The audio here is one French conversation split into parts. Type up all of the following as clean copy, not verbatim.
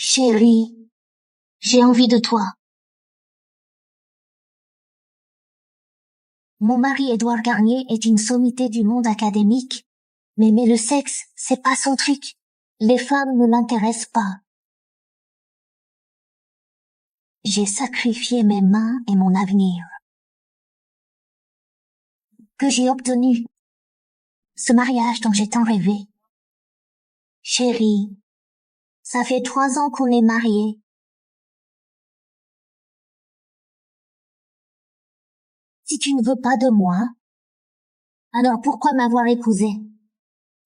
Chérie, j'ai envie de toi. Mon mari Édouard Garnier est une sommité du monde académique, mais le sexe, c'est pas son truc. Les femmes ne l'intéressent pas. J'ai sacrifié mes mains et mon avenir. Que j'ai obtenu ce mariage dont j'ai tant rêvé. Chérie, ça fait 3 ans qu'on est mariés. Si tu ne veux pas de moi, alors pourquoi m'avoir épousé?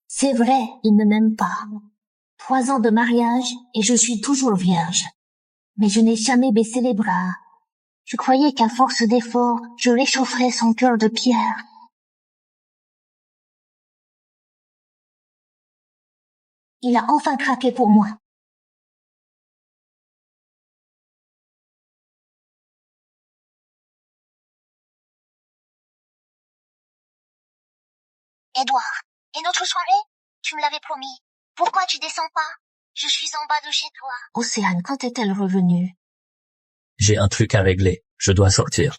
C'est vrai, il ne m'aime pas. 3 ans de mariage et je suis toujours vierge. Mais je n'ai jamais baissé les bras. Je croyais qu'à force d'efforts, je réchaufferais son cœur de pierre. Il a enfin craqué pour moi. Édouard, et notre soirée? Tu me l'avais promis. Pourquoi tu descends pas? Je suis en bas de chez toi. Océane, quand est-elle revenue? J'ai un truc à régler. Je dois sortir.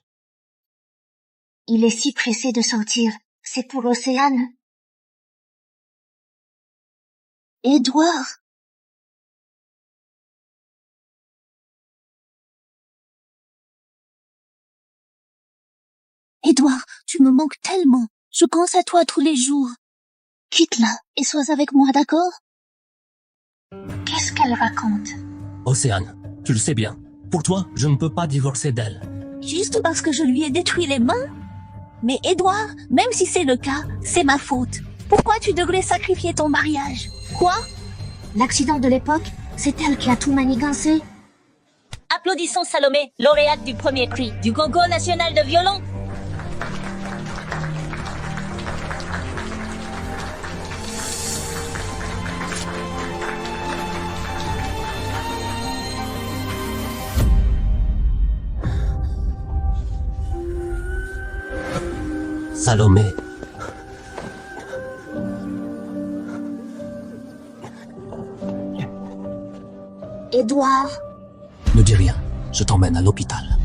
Il est si pressé de sortir. C'est pour Océane. Édouard. Édouard, tu me manques tellement. Je pense à toi tous les jours. Quitte-la et sois avec moi, d'accord? Qu'est-ce qu'elle raconte? Océane, tu le sais bien. Pour toi, je ne peux pas divorcer d'elle. Juste parce que je lui ai détruit les mains? Mais Édouard, même si c'est le cas, c'est ma faute. Pourquoi tu devrais sacrifier ton mariage? Quoi? L'accident de l'époque, c'est elle qui a tout manigancé. Applaudissons Salomé, lauréate du premier prix du concours national de violon. Salomé. Édouard. Ne dis rien. Je t'emmène à l'hôpital.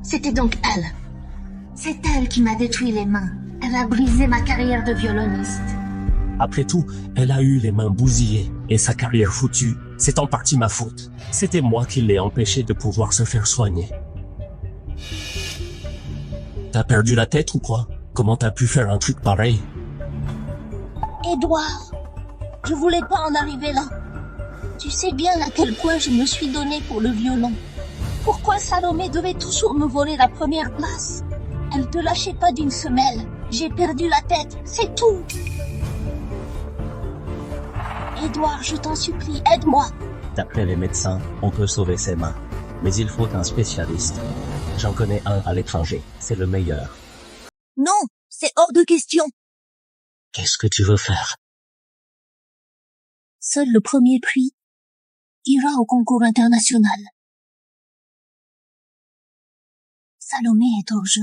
C'était donc elle. C'est elle qui m'a détruit les mains. Elle a brisé ma carrière de violoniste. Après tout, elle a eu les mains bousillées et sa carrière foutue. C'est en partie ma faute. C'était moi qui l'ai empêché de pouvoir se faire soigner. T'as perdu la tête ou quoi? Comment t'as pu faire un truc pareil? Édouard, je voulais pas en arriver là. Tu sais bien à quel point je me suis donné pour le violon. Pourquoi Salomé devait toujours me voler la première place? Elle te lâchait pas d'une semelle. J'ai perdu la tête, c'est tout. Édouard, je t'en supplie, aide-moi. D'après les médecins, on peut sauver ses mains. Mais il faut un spécialiste. J'en connais un à l'étranger. C'est le meilleur. Non, c'est hors de question. Qu'est-ce que tu veux faire? Seul le premier prix ira au concours international. Salomé est hors jeu.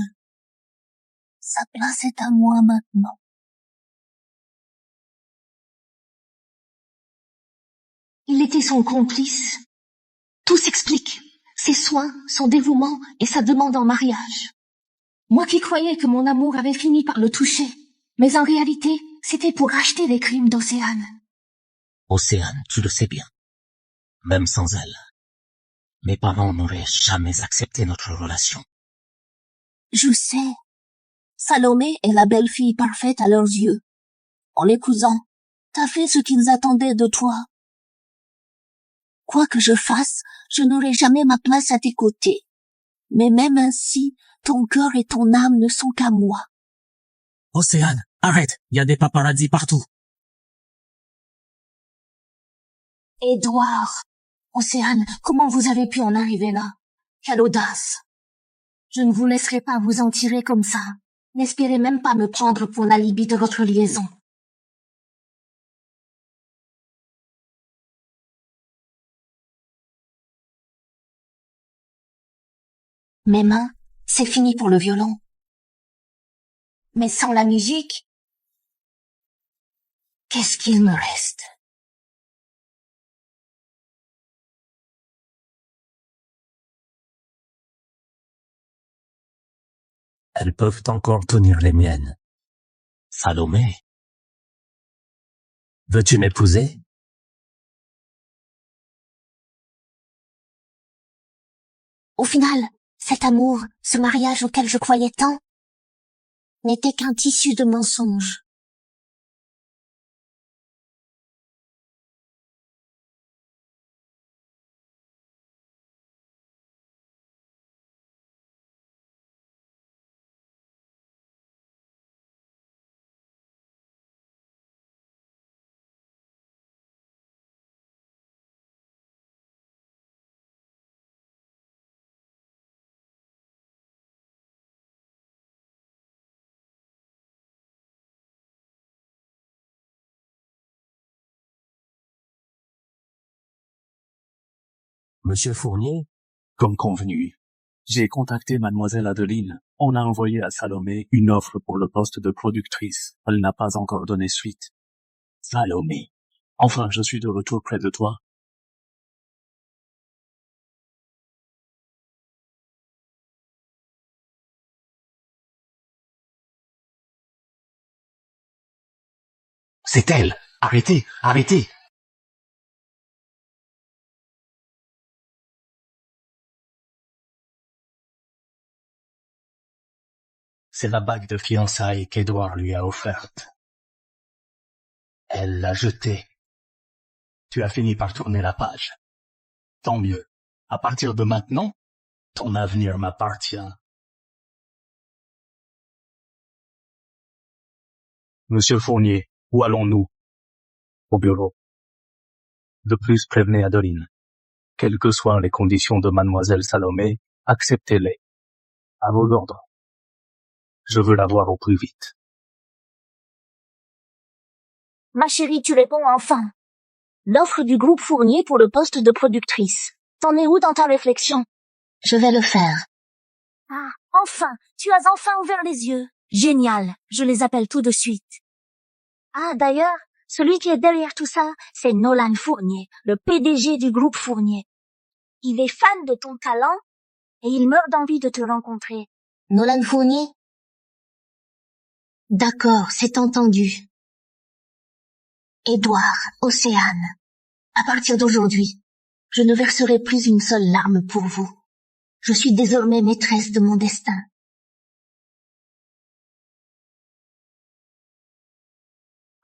Sa place est à moi maintenant. Il était son complice. Tout s'explique. Ses soins, son dévouement et sa demande en mariage. Moi qui croyais que mon amour avait fini par le toucher. Mais en réalité, c'était pour racheter les crimes d'Océane. Océane, tu le sais bien. Même sans elle, mes parents n'auraient jamais accepté notre relation. Je sais. Salomé est la belle-fille parfaite à leurs yeux. En l'épousant, t'as fait ce qu'ils attendaient de toi. Quoi que je fasse, je n'aurai jamais ma place à tes côtés. Mais même ainsi, ton cœur et ton âme ne sont qu'à moi. Océane, arrête, il y a des paparazzis partout. Édouard, Océane, comment vous avez pu en arriver là? Quelle audace! Je ne vous laisserai pas vous en tirer comme ça. N'espérez même pas me prendre pour l'alibi de votre liaison. Mes mains, c'est fini pour le violon. Mais sans la musique, qu'est-ce qu'il me reste? Elles peuvent encore tenir les miennes. Salomé. Veux-tu m'épouser? Au final, cet amour, ce mariage auquel je croyais tant, n'était qu'un tissu de mensonges. Monsieur Fournier? Comme convenu, j'ai contacté mademoiselle Adeline. On a envoyé à Salomé une offre pour le poste de productrice. Elle n'a pas encore donné suite. Salomé. Enfin, je suis de retour près de toi. C'est elle! Arrêtez! Arrêtez! C'est la bague de fiançailles qu'Edouard lui a offerte. Elle l'a jetée. Tu as fini par tourner la page. Tant mieux. À partir de maintenant, ton avenir m'appartient. Monsieur Fournier, où allons-nous? Au bureau. De plus, prévenez Adeline. Quelles que soient les conditions de mademoiselle Salomé, acceptez-les. À vos ordres. Je veux la voir au plus vite. Ma chérie, tu réponds enfin. L'offre du groupe Fournier pour le poste de productrice. T'en es où dans ta réflexion? Je vais le faire. Ah, enfin, tu as enfin ouvert les yeux. Génial, je les appelle tout de suite. Ah, d'ailleurs, celui qui est derrière tout ça, c'est Nolan Fournier, le PDG du groupe Fournier. Il est fan de ton talent et il meurt d'envie de te rencontrer. Nolan Fournier? D'accord, c'est entendu. Édouard, Océane, à partir d'aujourd'hui, je ne verserai plus une seule larme pour vous. Je suis désormais maîtresse de mon destin.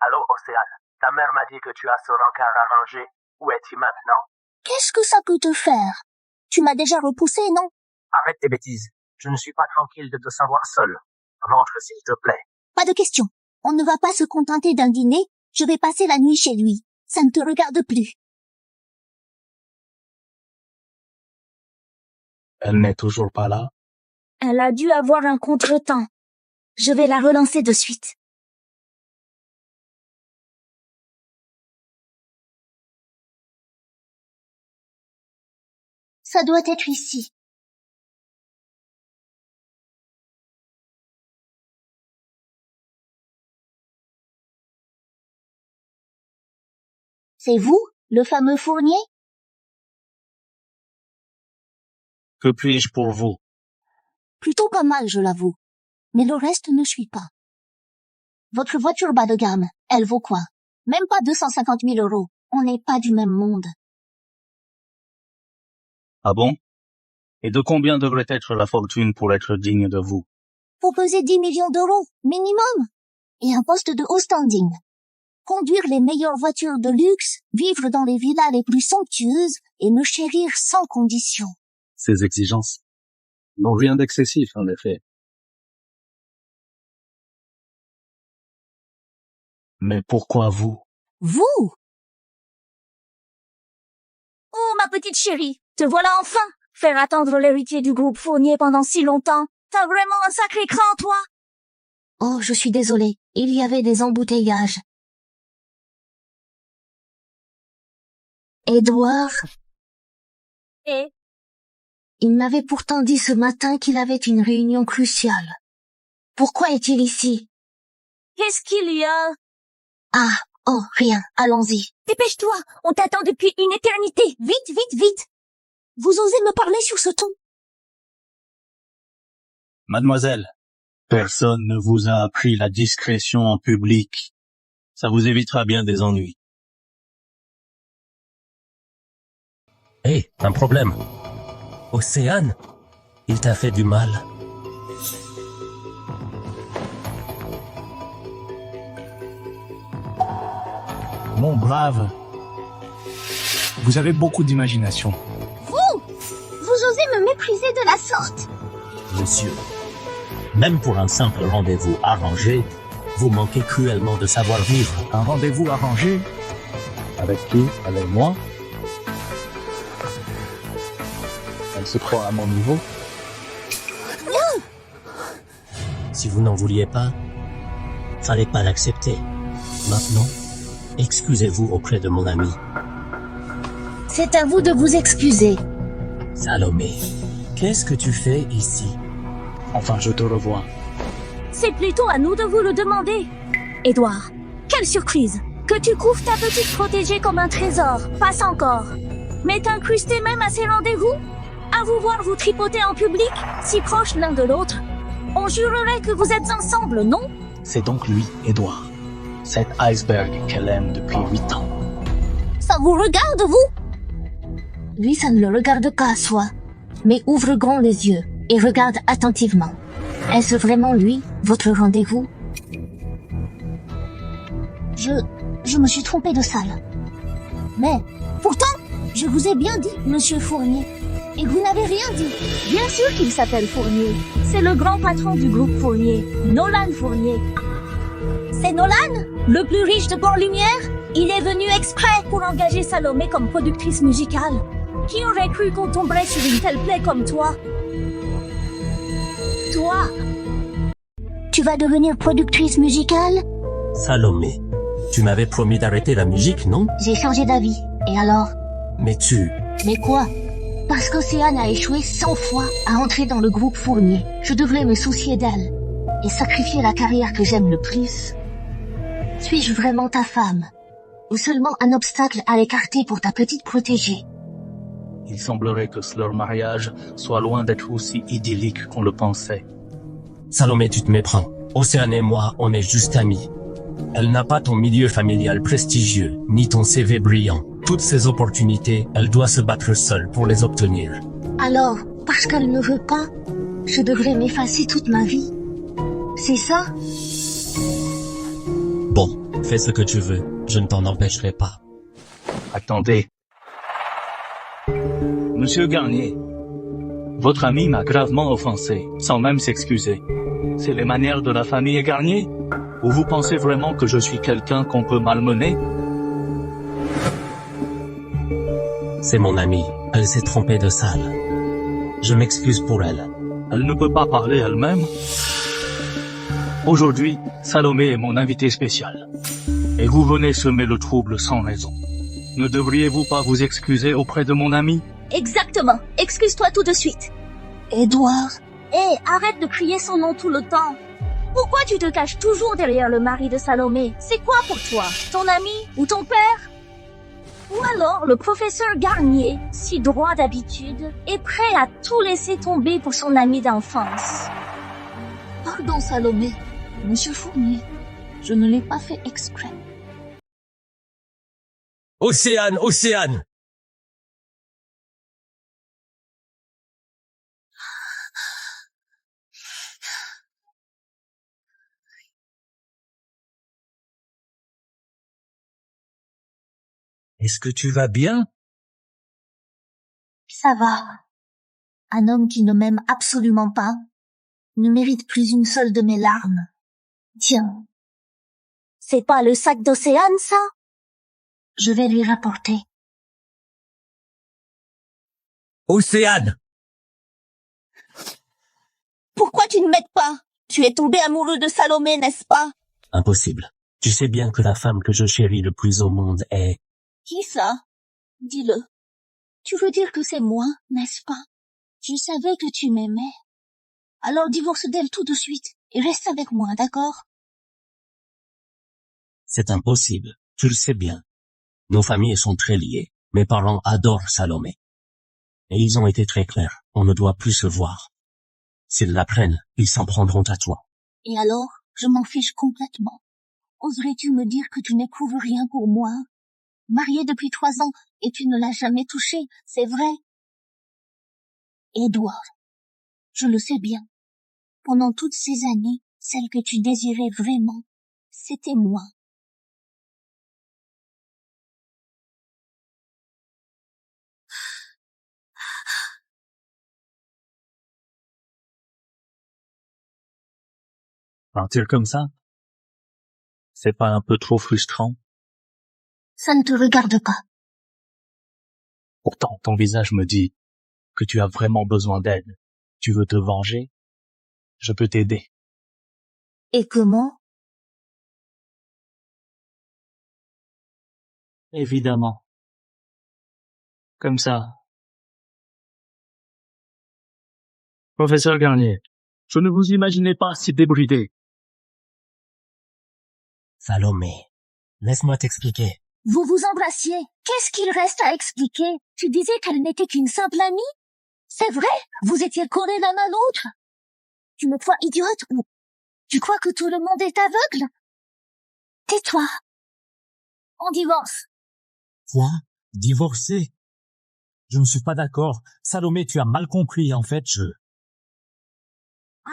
Allô, Océane. Ta mère m'a dit que tu as ce rencard arrangé. Où es-tu maintenant? Qu'est-ce que ça peut te faire? Tu m'as déjà repoussé, non? Arrête tes bêtises. Je ne suis pas tranquille de te savoir seul. Rentre, s'il te plaît. Pas de question. On ne va pas se contenter d'un dîner. Je vais passer la nuit chez lui. Ça ne te regarde plus. Elle n'est toujours pas là? Elle a dû avoir un contretemps. Je vais la relancer de suite. Ça doit être ici. C'est vous, le fameux Fournier? Que puis-je pour vous? Plutôt pas mal, je l'avoue. Mais le reste ne suit pas. Votre voiture bas de gamme, elle vaut quoi? Même pas 250 000 €. On n'est pas du même monde. Ah bon? Et de combien devrait être la fortune pour être digne de vous? Faut peser 10 millions d'euros, minimum. Et un poste de haut standing. Conduire les meilleures voitures de luxe, vivre dans les villas les plus somptueuses et me chérir sans condition. Ces exigences n'ont rien d'excessif, en effet. Mais pourquoi vous? Vous? Oh, ma petite chérie, te voilà enfin! Faire attendre l'héritier du groupe Fournier pendant si longtemps. T'as vraiment un sacré cran, toi? Oh, je suis désolée. Il y avait des embouteillages. Édouard? Et? Il m'avait pourtant dit ce matin qu'il avait une réunion cruciale. Pourquoi est-il ici? Qu'est-ce qu'il y a? Ah, oh, rien, allons-y. Dépêche-toi, on t'attend depuis une éternité. Vite, vite, vite. Vous osez me parler sur ce ton? Mademoiselle, Personne ne vous a appris la discrétion en public. Ça vous évitera bien des ennuis. Hé, un problème. Océane, il t'a fait du mal. Mon brave, vous avez beaucoup d'imagination. Vous osez me mépriser de la sorte? Monsieur, même pour un simple rendez-vous arrangé, vous manquez cruellement de savoir-vivre. Un rendez-vous arrangé? Avec qui? Avec moi? Elle se croit à mon niveau? Si vous n'en vouliez pas, fallait pas l'accepter. Maintenant, excusez-vous auprès de mon ami. C'est à vous de vous excuser. Salomé, qu'est-ce que tu fais ici? Enfin, je te revois. C'est plutôt à nous de vous le demander. Édouard, quelle surprise. Que tu couvres ta petite protégée comme un trésor, passe encore. Mais t'incruster même à ces rendez-vous? À vous voir vous tripoter en public, si proches l'un de l'autre. On jurerait que vous êtes ensemble, non? C'est donc lui, Édouard. Cet iceberg qu'elle aime depuis 8 ans. Ça vous regarde, vous? Lui, ça ne le regarde qu'à soi. Mais ouvre grand les yeux et regarde attentivement. Est-ce vraiment lui, votre rendez-vous? Je me suis trompé de salle. Mais, pourtant, je vous ai bien dit, monsieur Fournier. Et vous n'avez rien dit. Bien sûr qu'il s'appelle Fournier. C'est le grand patron du groupe Fournier, Nolan Fournier. C'est Nolan? Le plus riche de Port-Lumière? Il est venu exprès pour engager Salomé comme productrice musicale. Qui aurait cru qu'on tomberait sur une telle plaie comme toi? Toi, Tu vas devenir productrice musicale? Salomé, tu m'avais promis d'arrêter la musique, non? J'ai changé d'avis. Et alors? Mais tu... Mais quoi? Parce qu'Océane a échoué 100 fois à entrer dans le groupe Fournier. Je devrais me soucier d'elle et sacrifier la carrière que j'aime le plus. Suis-je vraiment ta femme? Ou seulement un obstacle à l'écarter pour ta petite protégée? Il semblerait que leur mariage soit loin d'être aussi idyllique qu'on le pensait. Salomé, tu te méprends. Océane et moi, on est juste amis. Elle n'a pas ton milieu familial prestigieux, ni ton CV brillant. Toutes ces opportunités, elle doit se battre seule pour les obtenir. Alors, parce qu'elle ne veut pas, je devrais m'effacer toute ma vie? C'est ça? Bon, fais ce que tu veux, je ne t'en empêcherai pas. Attendez. Monsieur Garnier, votre ami m'a gravement offensé, sans même s'excuser. C'est les manières de la famille Garnier? Ou vous pensez vraiment que je suis quelqu'un qu'on peut malmener? C'est mon amie, elle s'est trompée de salle. Je m'excuse pour elle. Elle ne peut pas parler elle-même? Aujourd'hui, Salomé est mon invité spécial. Et vous venez semer le trouble sans raison. Ne devriez-vous pas vous excuser auprès de mon ami? exactement. Excuse-toi tout de suite. Édouard? Hé, arrête de crier son nom tout le temps. Pourquoi tu te caches toujours derrière le mari de Salomé? C'est quoi pour toi? Ton ami ou ton père? Ou alors le professeur Garnier, si droit d'habitude, est prêt à tout laisser tomber pour son ami d'enfance. Pardon, Salomé. Monsieur Fournier, je ne l'ai pas fait exprès. Océane, Océane! Est-ce que tu vas bien? Ça va. Un homme qui ne m'aime absolument pas ne mérite plus une seule de mes larmes. Tiens, C'est pas le sac d'Océane, ça? je vais lui rapporter. Océane! Pourquoi tu ne m'aides pas? Tu es tombé amoureux de Salomé, n'est-ce pas? Impossible. Tu sais bien que la femme que je chéris le plus au monde est... Qui ça? Dis-le. Tu veux dire que c'est moi, n'est-ce pas? Je savais que tu m'aimais. Alors divorce d'elle tout de suite et reste avec moi, d'accord? C'est impossible. Tu le sais bien. Nos familles sont très liées. Mes parents adorent Salomé. Et ils ont été très clairs. On ne doit plus se voir. S'ils l'apprennent, ils s'en prendront à toi. Et alors, je m'en fiche complètement. Oserais-tu me dire que tu n'éprouves rien pour moi? Mariée depuis 3 ans, et tu ne l'as jamais touché, c'est vrai? Edward, je le sais bien. Pendant toutes ces années, celle que tu désirais vraiment, c'était moi. Partir comme ça? C'est pas un peu trop frustrant? Ça ne te regarde pas. Pourtant, ton visage me dit que tu as vraiment besoin d'aide. Tu veux te venger? Je peux t'aider. Et comment? Évidemment. Comme ça. Professeur Garnier, je ne vous imaginais pas si débridé. Salomé, laisse-moi t'expliquer. Vous vous embrassiez. Qu'est-ce qu'il reste à expliquer? Tu disais qu'elle n'était qu'une simple amie? C'est vrai? Vous étiez collés l'un à l'autre? Tu me crois idiote ou tu crois que tout le monde est aveugle? Tais-toi. On divorce. Quoi? Divorcer? Je ne suis pas d'accord. Salomé, tu as mal compris. En fait,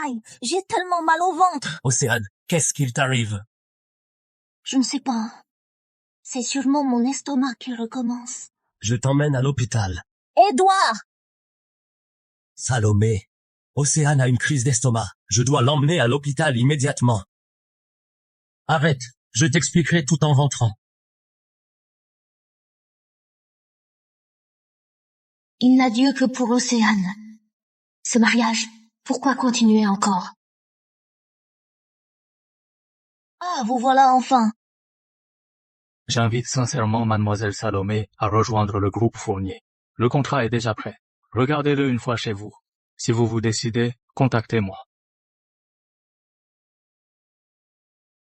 Aïe, j'ai tellement mal au ventre. Océane, qu'est-ce qu'il t'arrive? Je ne sais pas. C'est sûrement mon estomac qui recommence. Je t'emmène à l'hôpital. Édouard! Salomé, Océane a une crise d'estomac. Je dois l'emmener à l'hôpital immédiatement. Arrête, je t'expliquerai tout en rentrant. Il n'a Dieu que pour Océane. Ce mariage, pourquoi continuer encore? Ah, vous voilà enfin. J'invite sincèrement mademoiselle Salomé à rejoindre le groupe Fournier. Le contrat est déjà prêt. Regardez-le une fois chez vous. Si vous vous décidez, contactez-moi.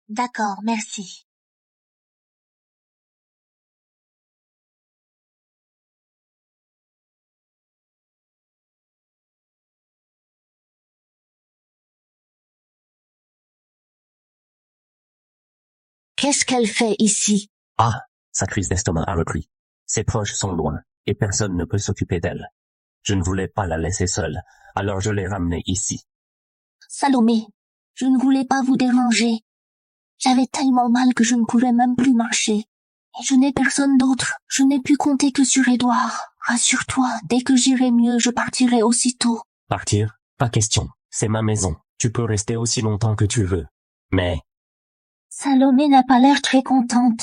D'accord, merci. Qu'est-ce qu'elle fait ici? Ah, sa crise d'estomac a repris. Ses proches sont loin, et personne ne peut s'occuper d'elle. Je ne voulais pas la laisser seule, alors je l'ai ramenée ici. Salomé, je ne voulais pas vous déranger. J'avais tellement mal que je ne pouvais même plus marcher. Et je n'ai personne d'autre. Je n'ai pu compter que sur Édouard. Rassure-toi, dès que j'irai mieux, je partirai aussitôt. Partir? Pas question. C'est ma maison. Tu peux rester aussi longtemps que tu veux. Mais, Salomé n'a pas l'air très contente.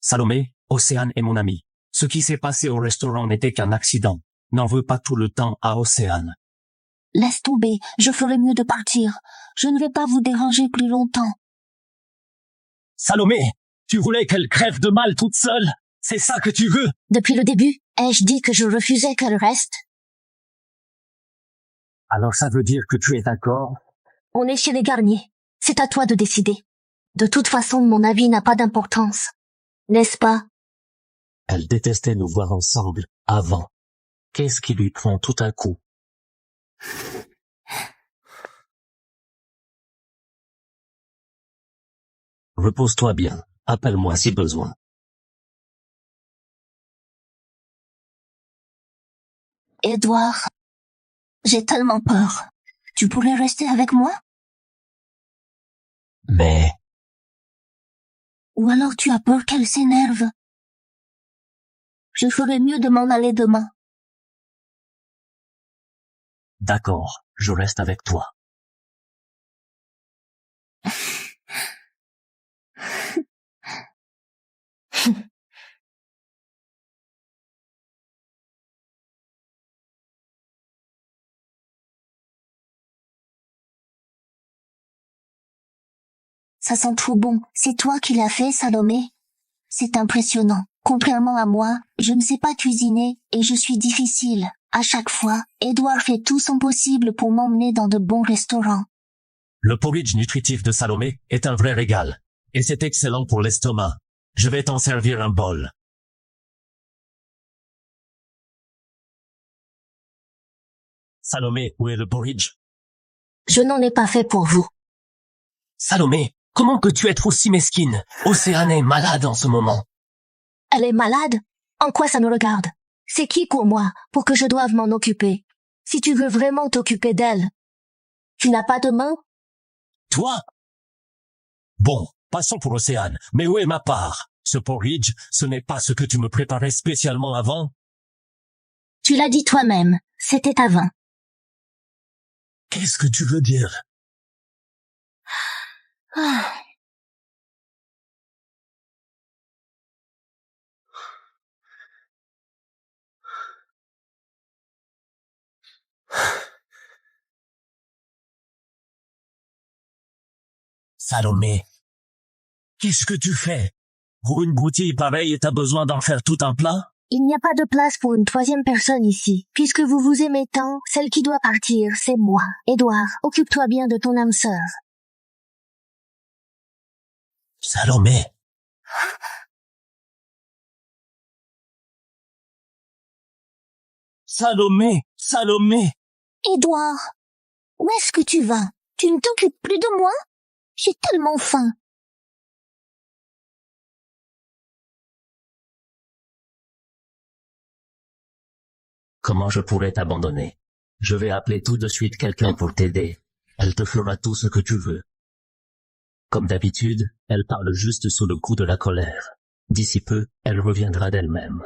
Salomé, Océane est mon amie. Ce qui s'est passé au restaurant n'était qu'un accident. N'en veux pas tout le temps à Océane. Laisse tomber, je ferai mieux de partir. Je ne vais pas vous déranger plus longtemps. Salomé, tu voulais qu'elle crève de mal toute seule? C'est ça que tu veux? Depuis le début, ai-je dit que je refusais qu'elle reste? Alors ça veut dire que tu es d'accord? On est chez les Garnier. C'est à toi de décider. De toute façon, mon avis n'a pas d'importance. N'est-ce pas? Elle détestait nous voir ensemble, avant. Qu'est-ce qui lui prend tout à coup? Repose-toi bien. Appelle-moi si besoin. Édouard, j'ai tellement peur. Tu pourrais rester avec moi? Mais, Ou alors tu as peur qu'elle s'énerve? Je ferais mieux de m'en aller demain. d'accord, je reste avec toi. Ça sent trop bon. C'est toi qui l'as fait, Salomé? C'est impressionnant. Contrairement à moi, je ne sais pas cuisiner et je suis difficile. À chaque fois, Édouard fait tout son possible pour m'emmener dans de bons restaurants. Le porridge nutritif de Salomé est un vrai régal. Et c'est excellent pour l'estomac. Je vais t'en servir un bol. Salomé, où est le porridge? Je n'en ai pas fait pour vous. Salomé, comment peux-tu être aussi mesquine? Océane est malade en ce moment. Elle est malade? En quoi ça me regarde? C'est qui pour moi, pour que je doive m'en occuper? Si tu veux vraiment t'occuper d'elle, tu n'as pas de main? Toi? Bon, passons pour Océane. Mais où est ma part? Ce porridge, ce n'est pas ce que tu me préparais spécialement avant? Tu l'as dit toi-même, c'était avant. Qu'est-ce que tu veux dire? Ah. Salomé, qu'est-ce que tu fais? Pour une broutille pareille, t'as besoin d'en faire tout un plat? Il n'y a pas de place pour une troisième personne ici. Puisque vous vous aimez tant, celle qui doit partir, c'est moi. Édouard, occupe-toi bien de ton âme sœur. Salomé. Salomé, Salomé. Édouard, où est-ce que tu vas? Tu ne t'occupes plus de moi? J'ai tellement faim. Comment je pourrais t'abandonner? Je vais appeler tout de suite quelqu'un pour t'aider. Elle te fera tout ce que tu veux. Comme d'habitude, elle parle juste sous le coup de la colère. D'ici peu, elle reviendra d'elle-même.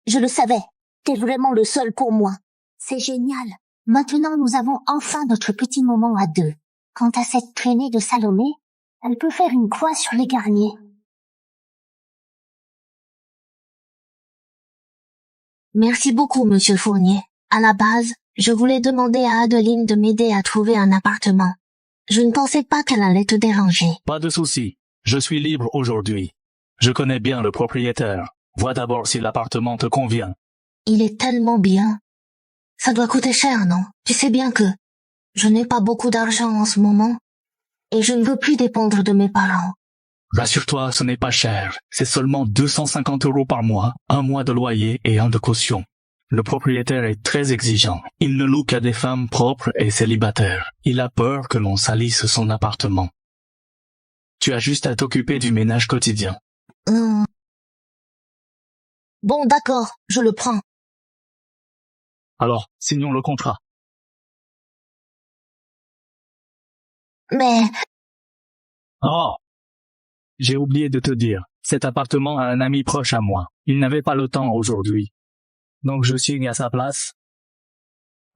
Je le savais. T'es vraiment le seul pour moi. C'est génial. Maintenant, nous avons enfin notre petit moment à deux. Quant à cette traînée de Salomé, elle peut faire une croix sur les garniers. Merci beaucoup, Monsieur Fournier. À la base, je voulais demander à Adeline de m'aider à trouver un appartement. Je ne pensais pas qu'elle allait te déranger. Pas de souci. Je suis libre aujourd'hui. Je connais bien le propriétaire. Vois d'abord si l'appartement te convient. Il est tellement bien. Ça doit coûter cher, non? Tu sais bien que je n'ai pas beaucoup d'argent en ce moment et je ne veux plus dépendre de mes parents. Rassure-toi, ce n'est pas cher. C'est seulement 250 € par mois, 1 mois de loyer et 1 de caution. Le propriétaire est très exigeant. Il ne loue qu'à des femmes propres et célibataires. Il a peur que l'on salisse son appartement. Tu as juste à t'occuper du ménage quotidien. Bon, d'accord, je le prends. Alors, signons le contrat. Mais Oh! J'ai oublié de te dire, cet appartement a un ami proche à moi. Il n'avait pas le temps aujourd'hui. Donc je signe à sa place.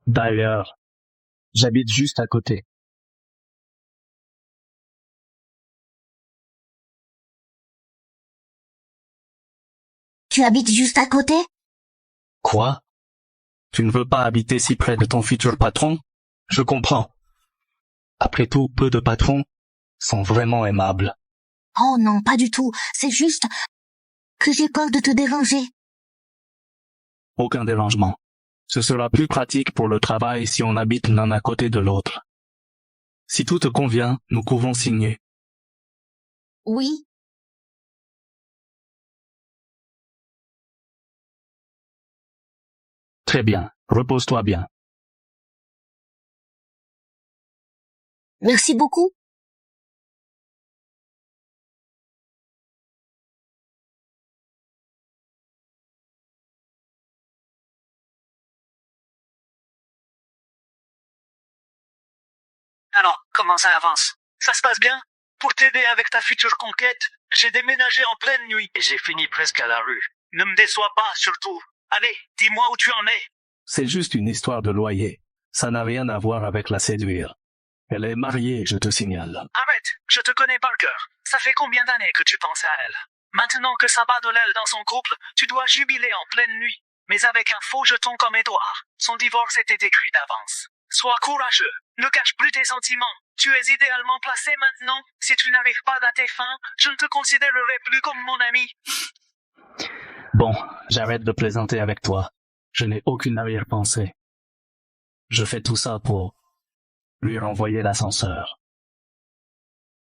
D'ailleurs, j'habite juste à côté. tu habites juste à côté? Quoi? Tu ne veux pas habiter si près de ton futur patron? Je comprends. Après tout, peu de patrons sont vraiment aimables. Oh non, pas du tout. C'est juste que j'ai peur de te déranger. Aucun dérangement. Ce sera plus pratique pour le travail si on habite l'un à côté de l'autre. Si tout te convient, nous pouvons signer. Oui. Très bien. Repose-toi bien. Merci beaucoup. Alors, comment ça avance? Ça se passe bien? Pour t'aider avec ta future conquête, j'ai déménagé en pleine nuit et j'ai fini presque à la rue. Ne me déçois pas, surtout. Allez, dis-moi où tu en es. C'est juste une histoire de loyer. Ça n'a rien à voir avec la séduire. Elle est mariée, je te signale. Arrête, je te connais par cœur. Ça fait combien d'années que tu penses à elle? Maintenant que ça bat de l'aile dans son couple, tu dois jubiler en pleine nuit. Mais avec un faux jeton comme Édouard, son divorce était écrit d'avance. Sois courageux, ne cache plus tes sentiments. Tu es idéalement placé maintenant. Si tu n'arrives pas à tes fins, je ne te considérerai plus comme mon ami. Bon, j'arrête de plaisanter avec toi. Je n'ai aucune arrière-pensée. Je fais tout ça pour lui renvoyer l'ascenseur.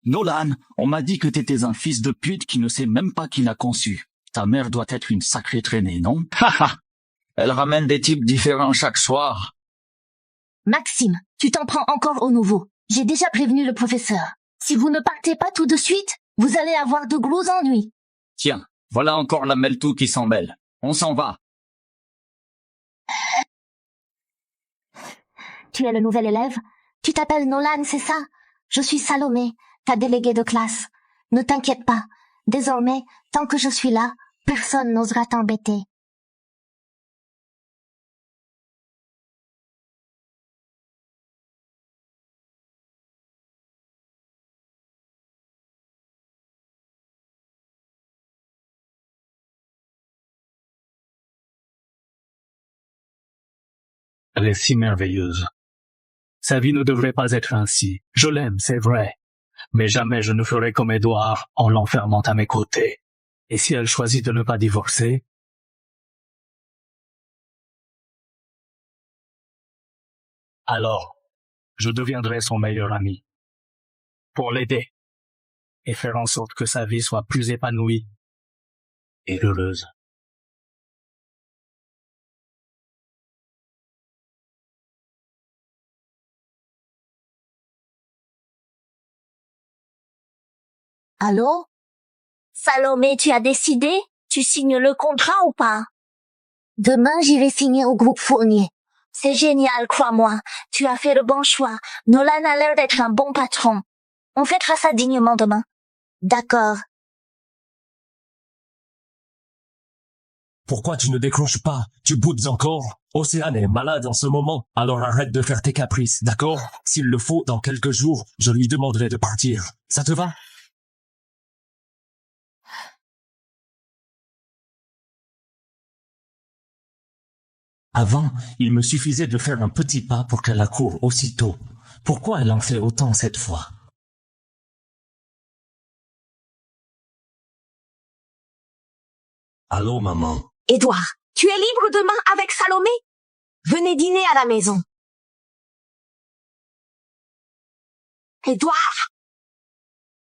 Nolan, on m'a dit que t'étais un fils de pute qui ne sait même pas qui l'a conçu. Ta mère doit être une sacrée traînée, non? Haha. Elle ramène des types différents chaque soir. Maxime, tu t'en prends encore au nouveau. J'ai déjà prévenu le professeur. Si vous ne partez pas tout de suite, vous allez avoir de gros ennuis. Tiens, voilà encore la Meltou qui s'en mêle. On s'en va. Tu es le nouvel élève? Tu t'appelles Nolan, c'est ça? Je suis Salomé, ta déléguée de classe. Ne t'inquiète pas. Désormais, tant que je suis là, personne n'osera t'embêter. Elle est si merveilleuse. Sa vie ne devrait pas être ainsi. Je l'aime, c'est vrai. Mais jamais je ne ferai comme Édouard en l'enfermant à mes côtés. Et si elle choisit de ne pas divorcer? Alors, je deviendrai son meilleur ami. Pour l'aider. Et faire en sorte que sa vie soit plus épanouie et heureuse. Allô? Salomé, tu as décidé? Tu signes le contrat ou pas? Demain, j'irai signer au groupe Fournier. C'est génial, crois-moi. Tu as fait le bon choix. Nolan a l'air d'être un bon patron. On fêtera ça dignement demain. D'accord. Pourquoi tu ne décroches pas? Tu boudes encore? Océane est malade en ce moment, alors arrête de faire tes caprices, d'accord? S'il le faut, dans quelques jours, je lui demanderai de partir. Ça te va? Avant, il me suffisait de faire un petit pas pour qu'elle accoure aussitôt. Pourquoi elle en fait autant cette fois? Allô, maman? Édouard, tu es libre demain avec Salomé? Venez dîner à la maison. Édouard!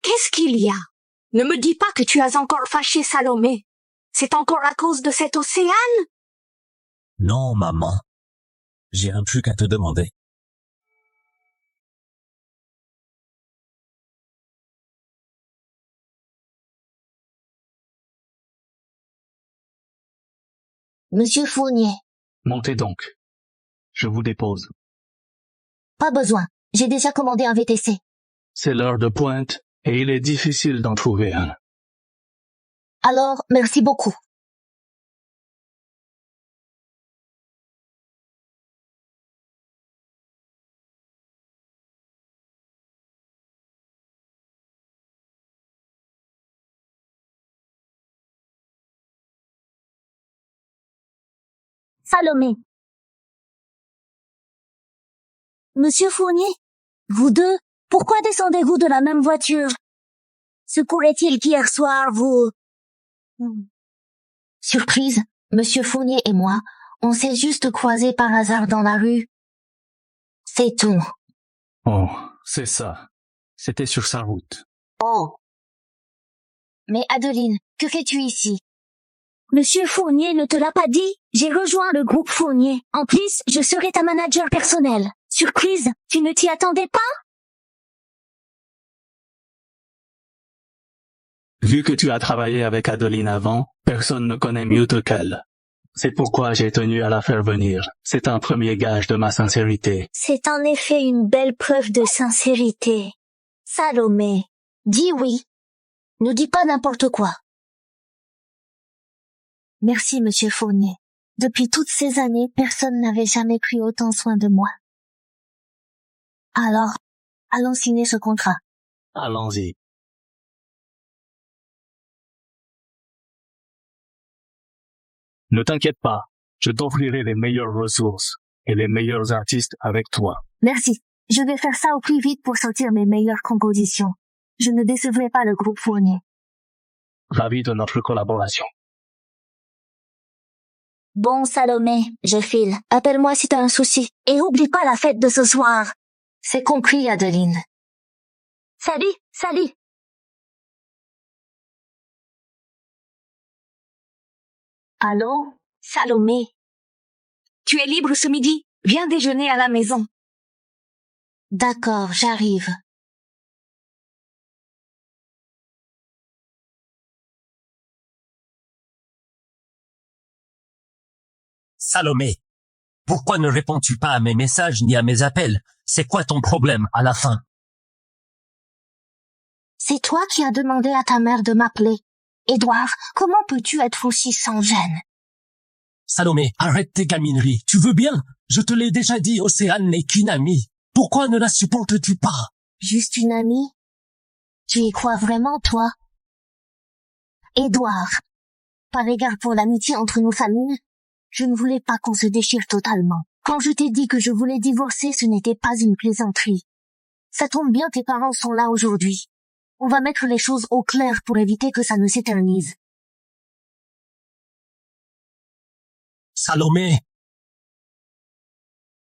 Qu'est-ce qu'il y a? Ne me dis pas que tu as encore fâché Salomé. C'est encore à cause de cet Océane? Non, maman. J'ai un truc à te demander. Monsieur Fournier, Montez donc. Je vous dépose. pas besoin. J'ai déjà commandé un VTC. C'est l'heure de pointe et il est difficile d'en trouver un. Alors, merci beaucoup. Salomé. Monsieur Fournier, vous deux, pourquoi descendez-vous de la même voiture? Se pourrait-il qu'hier soir vous... Surprise, Monsieur Fournier et moi, on s'est juste croisés par hasard dans la rue. C'est tout. Oh, c'est ça. C'était sur sa route. Oh. Mais Adeline, que fais-tu ici? Monsieur Fournier ne te l'a pas dit? J'ai rejoint le groupe Fournier. En plus, je serai ta manager personnelle. Surprise, tu ne t'y attendais pas? Vu que tu as travaillé avec Adeline avant, personne ne connaît mieux qu'elle. C'est pourquoi j'ai tenu à la faire venir. C'est un premier gage de ma sincérité. C'est en effet une belle preuve de sincérité. Salomé, Dis oui. Ne dis pas n'importe quoi. Merci, Monsieur Fournier. Depuis toutes ces années, personne n'avait jamais pris autant soin de moi. Alors, allons signer ce contrat. Allons-y. Ne t'inquiète pas, je t'offrirai les meilleures ressources et les meilleurs artistes avec toi. Merci. Je vais faire ça au plus vite pour sortir mes meilleures compositions. Je ne décevrai pas le groupe Fournier. Ravi de notre collaboration. bon Salomé, je file. Appelle-moi si t'as un souci. Et oublie pas la fête de ce soir. C'est compris, Adeline. Salut, salut. Allô, Salomé. Tu es libre ce midi? Viens déjeuner à la maison. D'accord, j'arrive. Salomé, pourquoi ne réponds-tu pas à mes messages ni à mes appels? C'est quoi ton problème à la fin? C'est toi qui as demandé à ta mère de m'appeler. Édouard, comment peux-tu être aussi sans gêne? Salomé, arrête tes gamineries. Tu veux bien? Je te l'ai déjà dit, Océane n'est qu'une amie. Pourquoi ne la supportes-tu pas? Juste une amie? Tu y crois vraiment, toi? Édouard, par égard pour l'amitié entre nos familles, je ne voulais pas qu'on se déchire totalement. Quand je t'ai dit que je voulais divorcer, ce n'était pas une plaisanterie. Ça tombe bien, tes parents sont là aujourd'hui. On va mettre les choses au clair pour éviter que ça ne s'éternise. Salomé!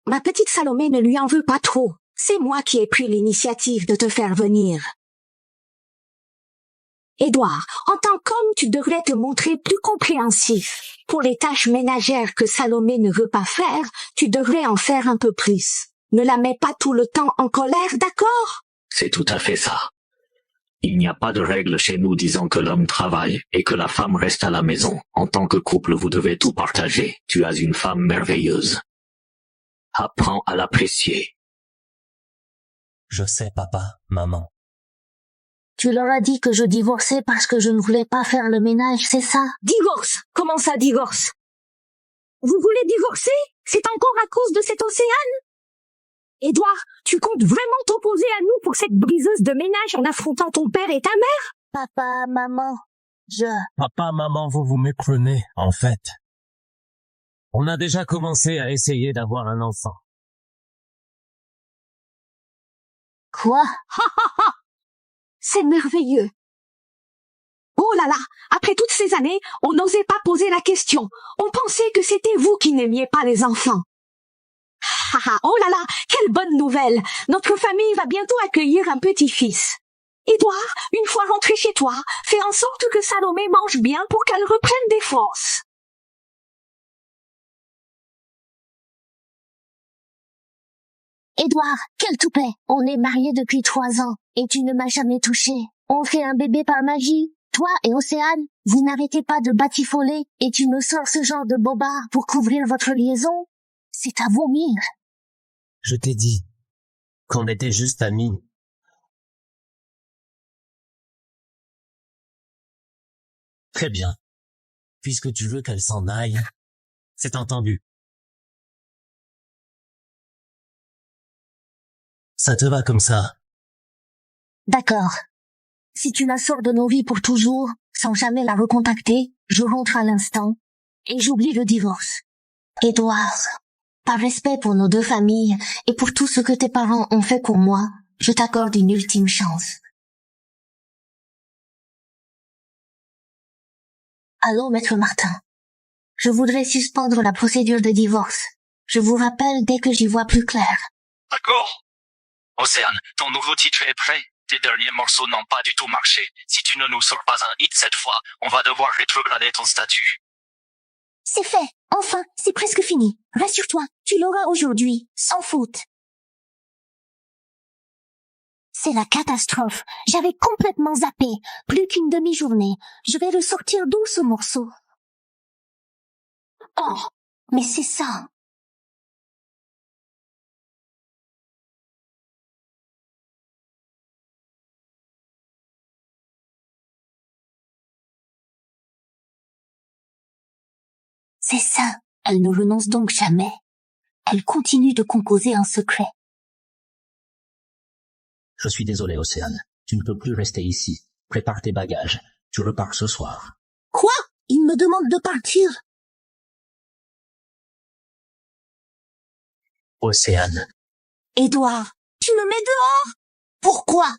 Ma petite Salomé ne lui en veut pas trop. C'est moi qui ai pris l'initiative de te faire venir. Édouard, en tant qu'homme, tu devrais te montrer plus compréhensif. Pour les tâches ménagères que Salomé ne veut pas faire, tu devrais en faire un peu plus. Ne la mets pas tout le temps en colère, d'accord? C'est tout à fait ça. Il n'y a pas de règle chez nous disant que l'homme travaille et que la femme reste à la maison. En tant que couple, vous devez tout partager. Tu as une femme merveilleuse. Apprends à l'apprécier. Je sais, papa, maman. Tu leur as dit que je divorçais parce que je ne voulais pas faire le ménage, c'est ça? Divorce? Comment ça, divorce? Vous voulez divorcer? C'est encore à cause de cet Océane? Édouard, tu comptes vraiment t'opposer à nous pour cette briseuse de ménage en affrontant ton père et ta mère? Papa, maman, Papa, maman, vous vous méprenez, en fait. On a déjà commencé à essayer d'avoir un enfant. Quoi? Ha ha ha! C'est merveilleux. Oh là là, après toutes ces années, on n'osait pas poser la question. On pensait que c'était vous qui n'aimiez pas les enfants. Ha ha, oh là là, quelle bonne nouvelle. Notre famille va bientôt accueillir un petit-fils. Édouard, une fois rentré chez toi, fais en sorte que Salomé mange bien pour qu'elle reprenne des forces. Édouard, quel toupet! On est mariés depuis 3 ans, et tu ne m'as jamais touché. On fait un bébé par magie. Toi et Océane, vous n'arrêtez pas de batifoler, et tu me sors ce genre de bobard pour couvrir votre liaison? C'est à vomir. Je t'ai dit qu'on était juste amis. Très bien. Puisque tu veux qu'elle s'en aille, c'est entendu. Ça te va comme ça? D'accord. Si tu la sors de nos vies pour toujours, sans jamais la recontacter, je rentre à l'instant, et j'oublie le divorce. Édouard, par respect pour nos 2 familles, et pour tout ce que tes parents ont fait pour moi, je t'accorde une ultime chance. Allô, maître Martin. Je voudrais suspendre la procédure de divorce. Je vous rappelle dès que j'y vois plus clair. D'accord. Océane, ton nouveau titre est prêt. Tes derniers morceaux n'ont pas du tout marché. Si tu ne nous sors pas un hit cette fois, on va devoir rétrograder ton statut. C'est fait. Enfin, c'est presque fini. Rassure-toi, tu l'auras aujourd'hui, sans faute. C'est la catastrophe. J'avais complètement zappé. Plus qu'une demi-journée. Je vais le sortir d'où, ce morceau? Oh, mais c'est ça. C'est ça. Elle ne renonce donc jamais. Elle continue de composer en secret. Je suis désolé, Océane. Tu ne peux plus rester ici. Prépare tes bagages. Tu repars ce soir. Quoi? Il me demande de partir? Océane. Édouard, tu me mets dehors? Pourquoi?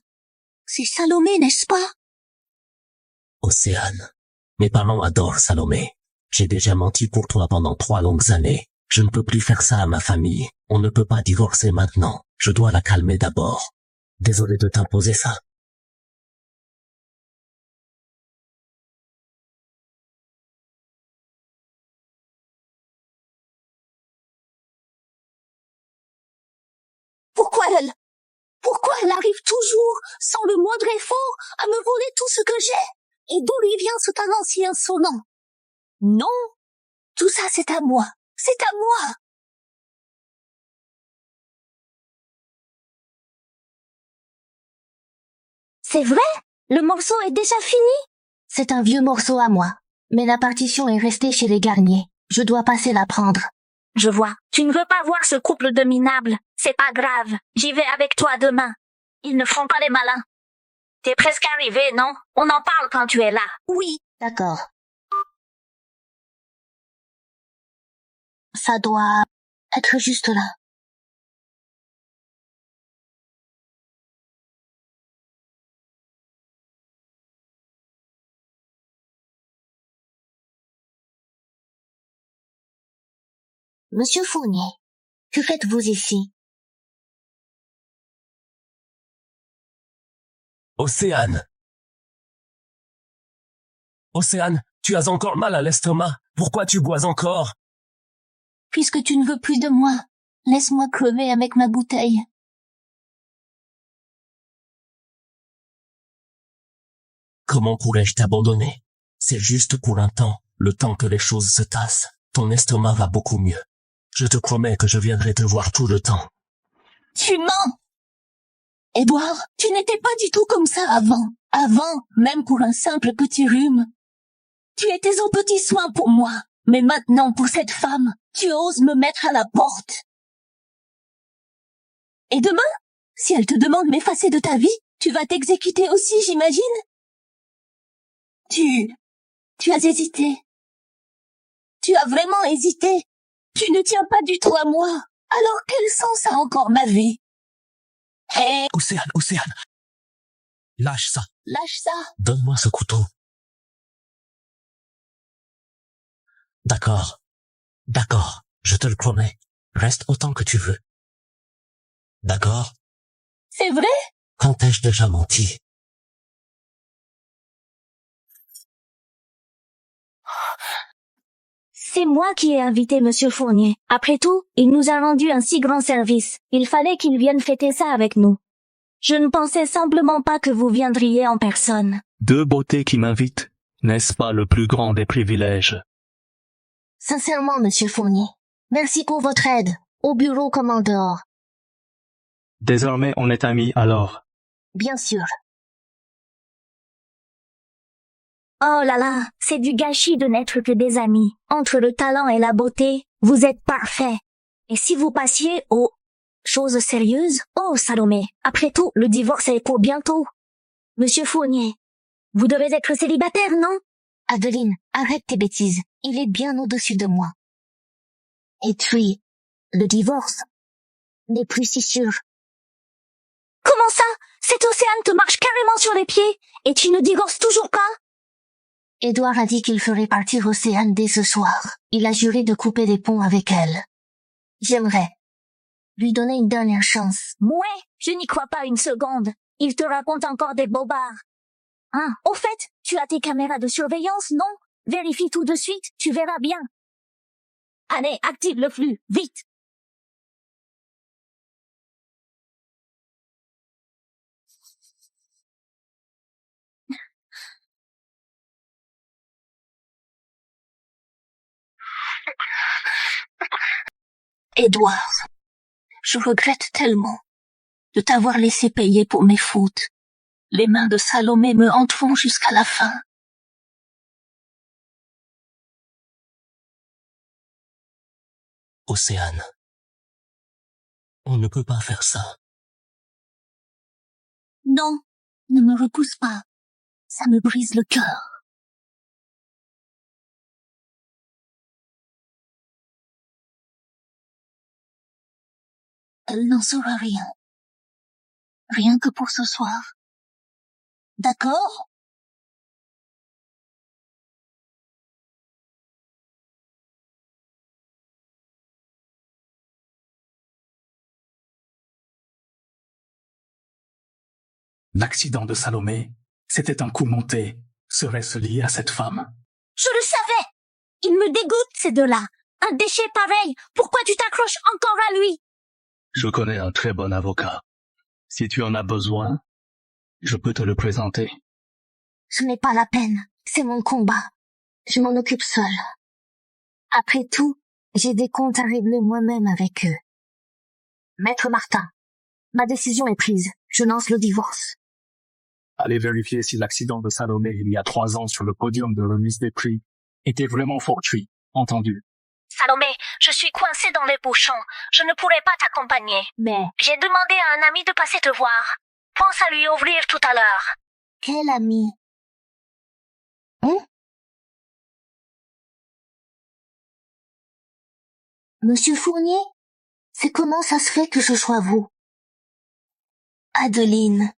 C'est Salomé, n'est-ce pas? Océane. Mes parents adorent Salomé. J'ai déjà menti pour toi pendant 3 longues années. Je ne peux plus faire ça à ma famille. On ne peut pas divorcer maintenant. Je dois la calmer d'abord. Désolé de t'imposer ça. Pourquoi elle? Elle arrive toujours, sans le moindre effort, à me voler tout ce que j'ai. Et d'où lui vient ce talent si insolent? Non, tout ça c'est à moi. C'est à moi. C'est vrai? Le morceau est déjà fini? C'est un vieux morceau à moi, mais la partition est restée chez les Garnier. Je dois passer la prendre. Je vois. Tu ne veux pas voir ce couple de minables. C'est pas grave. J'y vais avec toi demain. Ils ne feront pas les malins. T'es presque arrivé, non? On en parle quand tu es là. Oui, d'accord. Ça doit être juste là. Monsieur Fournier, que faites-vous ici? Océane. Océane, tu as encore mal à l'estomac. Pourquoi tu bois encore? Puisque tu ne veux plus de moi, laisse-moi crever avec ma bouteille. Comment pourrais-je t'abandonner? C'est juste pour un temps, le temps que les choses se tassent. Ton estomac va beaucoup mieux. Je te promets que je viendrai te voir tout le temps. Tu mens! Édouard, tu n'étais pas du tout comme ça avant. Avant, même pour un simple petit rhume. Tu étais aux petits soins pour moi. Mais maintenant, pour cette femme, tu oses me mettre à la porte. Et demain, si elle te demande m'effacer de ta vie, tu vas t'exécuter aussi, j'imagine? Tu as hésité. Tu as vraiment hésité. Tu ne tiens pas du tout à moi. Alors quel sens a encore ma vie? Hé! Océane. Lâche ça. Lâche ça. Donne-moi ce couteau. D'accord, je te le promets. Reste autant que tu veux. D'accord? C'est vrai? Quand ai-je déjà menti? C'est moi qui ai invité Monsieur Fournier. Après tout, il nous a rendu un si grand service. Il fallait qu'il vienne fêter ça avec nous. Je ne pensais simplement pas que vous viendriez en personne. Deux beautés qui m'invitent, n'est-ce pas le plus grand des privilèges? Sincèrement, Monsieur Fournier, merci pour votre aide, au bureau comme en dehors. Désormais, on est amis alors. Bien sûr. Oh là là, c'est du gâchis de n'être que des amis. Entre le talent et la beauté, vous êtes parfaits. Et si vous passiez aux choses sérieuses? Oh, Salomé, après tout, le divorce est pour bientôt. Monsieur Fournier, vous devez être célibataire, non? Adeline, arrête tes bêtises. Il est bien au-dessus de moi. Et puis, le divorce n'est plus si sûr. Comment ça? Cet Océane te marche carrément sur les pieds et tu ne divorces toujours pas? Édouard a dit qu'il ferait partir Océane dès ce soir. Il a juré de couper les ponts avec elle. J'aimerais lui donner une dernière chance. Ouais, je n'y crois pas une seconde. Il te raconte encore des bobards. Hein, au fait, tu as tes caméras de surveillance, non? Vérifie tout de suite, tu verras bien. Allez, active le flux, vite! Édouard, je regrette tellement de t'avoir laissé payer pour mes fautes. Les mains de Salomé me hanteront jusqu'à la fin. Océane. On ne peut pas faire ça. Non, ne me repousse pas. Ça me brise le cœur. Elle n'en saura rien. Rien que pour ce soir. D'accord? L'accident de Salomé, c'était un coup monté. Serait-ce lié à cette femme? Je le savais! Il me dégoûte, ces deux-là. Un déchet pareil, pourquoi tu t'accroches encore à lui? Je connais un très bon avocat. Si tu en as besoin, je peux te le présenter. Ce n'est pas la peine, c'est mon combat. Je m'en occupe seule. Après tout, j'ai des comptes à régler moi-même avec eux. Maître Martin, ma décision est prise. Je lance le divorce. Allez vérifier si l'accident de Salomé il y a 3 ans sur le podium de remise des prix était vraiment fortuit. Entendu. Salomé, je suis coincée dans les bouchons. Je ne pourrai pas t'accompagner. Mais J'ai demandé à un ami de passer te voir. Pense à lui ouvrir tout à l'heure. quel ami? Hein? Monsieur Fournier? C'est comment ça se fait que je sois vous? Adeline,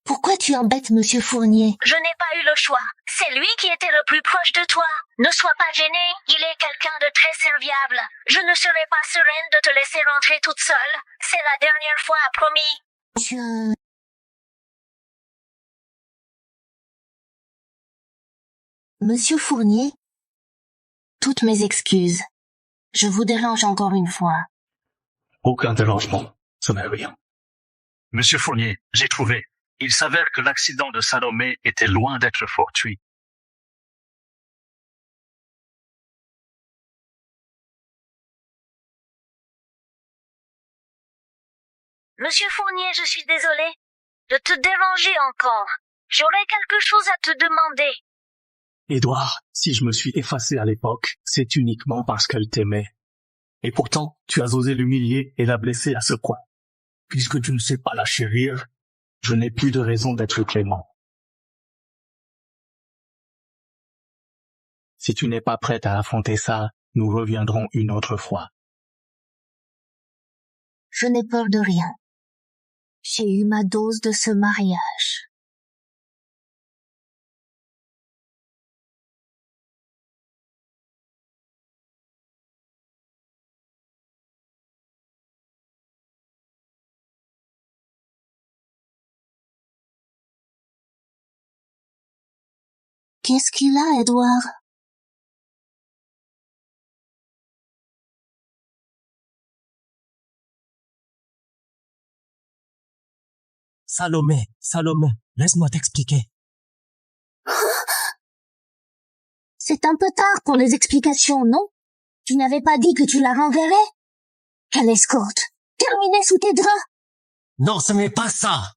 pourquoi tu embêtes Monsieur Fournier? Je n'ai pas eu le choix. C'est lui qui était le plus proche de toi. Ne sois pas gêné. Il est quelqu'un de très serviable. Je ne serai pas sereine de te laisser rentrer toute seule. C'est la dernière fois, promis. Monsieur Fournier, toutes mes excuses. Je vous dérange encore une fois. Aucun dérangement, ce n'est rien. Monsieur Fournier, j'ai trouvé. Il s'avère que l'accident de Salomé était loin d'être fortuit. Monsieur Fournier, je suis désolée de te déranger encore. J'aurais quelque chose à te demander. Édouard, si je me suis effacé à l'époque, c'est uniquement parce qu'elle t'aimait. Et pourtant, tu as osé l'humilier et la blesser à ce point. Puisque tu ne sais pas la chérir, je n'ai plus de raison d'être clément. Si tu n'es pas prête à affronter ça, nous reviendrons une autre fois. Je n'ai peur de rien. J'ai eu ma dose de ce mariage. Qu'est-ce qu'il a, Édouard? Salomé, laisse-moi t'expliquer. C'est un peu tard pour les explications, non? Tu n'avais pas dit que tu la renverrais? Quelle escorte! Terminée sous tes draps! Non, ce n'est pas ça.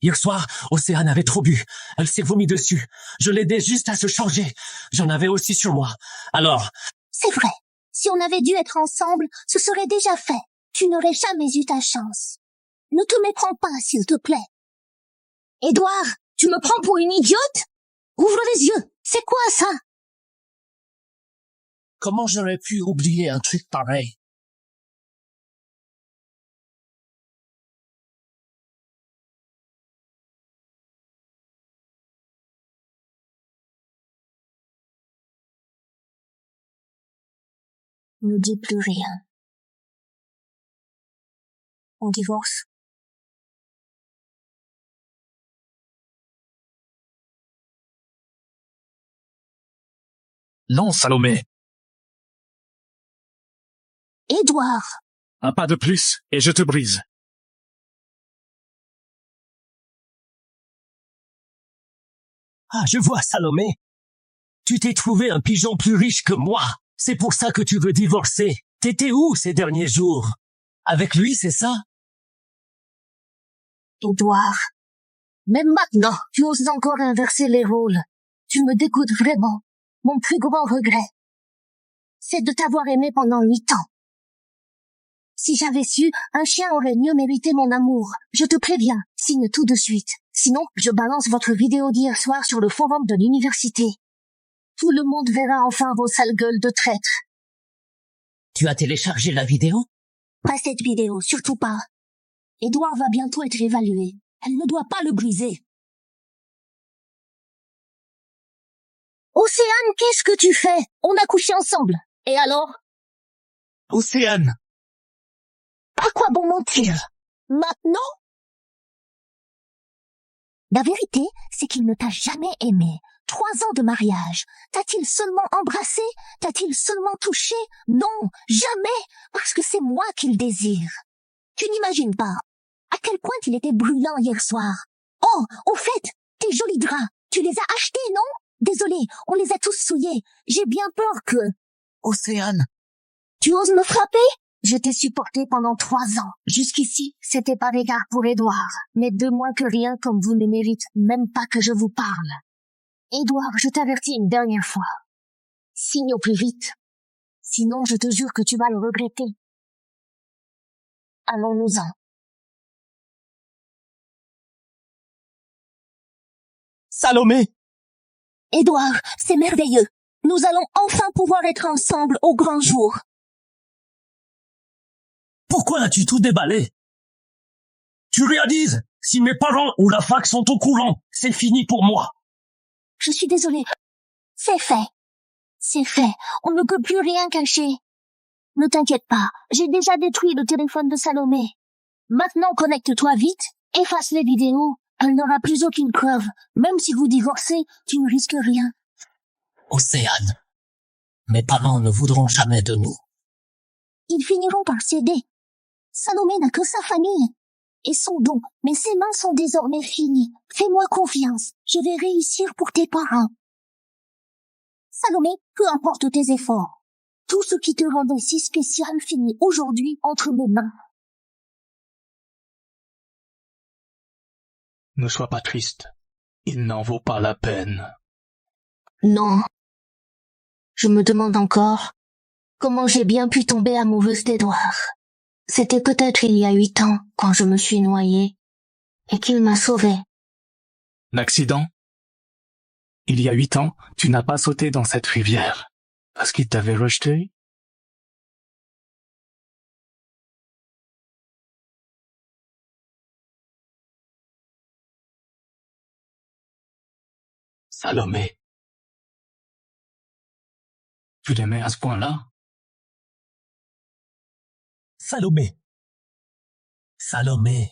Hier soir, Océane avait trop bu. Elle s'est vomi dessus. Je l'aidais juste à se changer. J'en avais aussi sur moi. Alors... C'est vrai. Si on avait dû être ensemble, ce serait déjà fait. Tu n'aurais jamais eu ta chance. Ne te méprends pas, s'il te plaît. Édouard, tu me prends pour une idiote? Ouvre les yeux. C'est quoi ça? Comment j'aurais pu oublier un truc pareil? Ne dis plus rien. On divorce. Non, Salomé. Édouard! Un pas de plus, et je te brise. Ah, je vois, Salomé. Tu t'es trouvé un pigeon plus riche que moi. C'est pour ça que tu veux divorcer. T'étais où ces derniers jours? Avec lui, c'est ça? Édouard, même maintenant, tu oses encore inverser les rôles. Tu me dégoûtes vraiment. Mon plus grand regret, c'est de t'avoir aimé pendant 8 ans. Si j'avais su, un chien aurait mieux mérité mon amour. Je te préviens, signe tout de suite. Sinon, je balance votre vidéo d'hier soir sur le forum de l'université. Tout le monde verra enfin vos sales gueules de traîtres. Tu as téléchargé la vidéo? Pas cette vidéo, surtout pas. Édouard va bientôt être évalué. Elle ne doit pas le briser. Océane, qu'est-ce que tu fais? On a couché ensemble. Et alors? Océane! À quoi bon mentir? Maintenant? La vérité, c'est qu'il ne t'a jamais aimé. 3 ans de mariage. T'a-t-il seulement embrassé? T'a-t-il seulement touché? Non, jamais, parce que c'est moi qu'il désire. Tu n'imagines pas à quel point il était brûlant hier soir. Oh, au fait, tes jolis draps, tu les as achetés, non? Désolé, on les a tous souillés. J'ai bien peur que... Océane. Tu oses me frapper? Je t'ai supporté pendant 3 ans. Jusqu'ici, c'était par égard pour Édouard. Mais 2 mois que rien comme vous ne mérite même pas que je vous parle. Édouard, je t'avertis une dernière fois. Signe au plus vite. Sinon, je te jure que tu vas le regretter. Allons-nous-en. Salomé! Édouard, c'est merveilleux. Nous allons enfin pouvoir être ensemble au grand jour. Pourquoi as-tu tout déballé? Tu réalises, si mes parents ou la fac sont au courant, c'est fini pour moi. Je suis désolée. C'est fait. C'est fait. On ne peut plus rien cacher. Ne t'inquiète pas, j'ai déjà détruit le téléphone de Salomé. Maintenant, connecte-toi vite, efface les vidéos. Elle n'aura plus aucune preuve. Même si vous divorcez, tu ne risques rien. Océane, mes parents ne voudront jamais de nous. Ils finiront par céder. Salomé n'a que sa famille et son don, mais ses mains sont désormais finies. Fais-moi confiance, je vais réussir pour tes parents. Salomé, peu importe tes efforts, tout ce qui te rendait si spécial finit aujourd'hui entre mes mains. Ne sois pas triste. Il n'en vaut pas la peine. Non. Je me demande encore comment j'ai bien pu tomber amoureuse d'Édouard. C'était peut-être il y a 8 ans, quand je me suis noyée, et qu'il m'a sauvée. L'accident? Il y a 8 ans, tu n'as pas sauté dans cette rivière. Parce qu'il t'avait rejeté? Salomé. Tu l'aimais à ce point-là? Salomé. Salomé.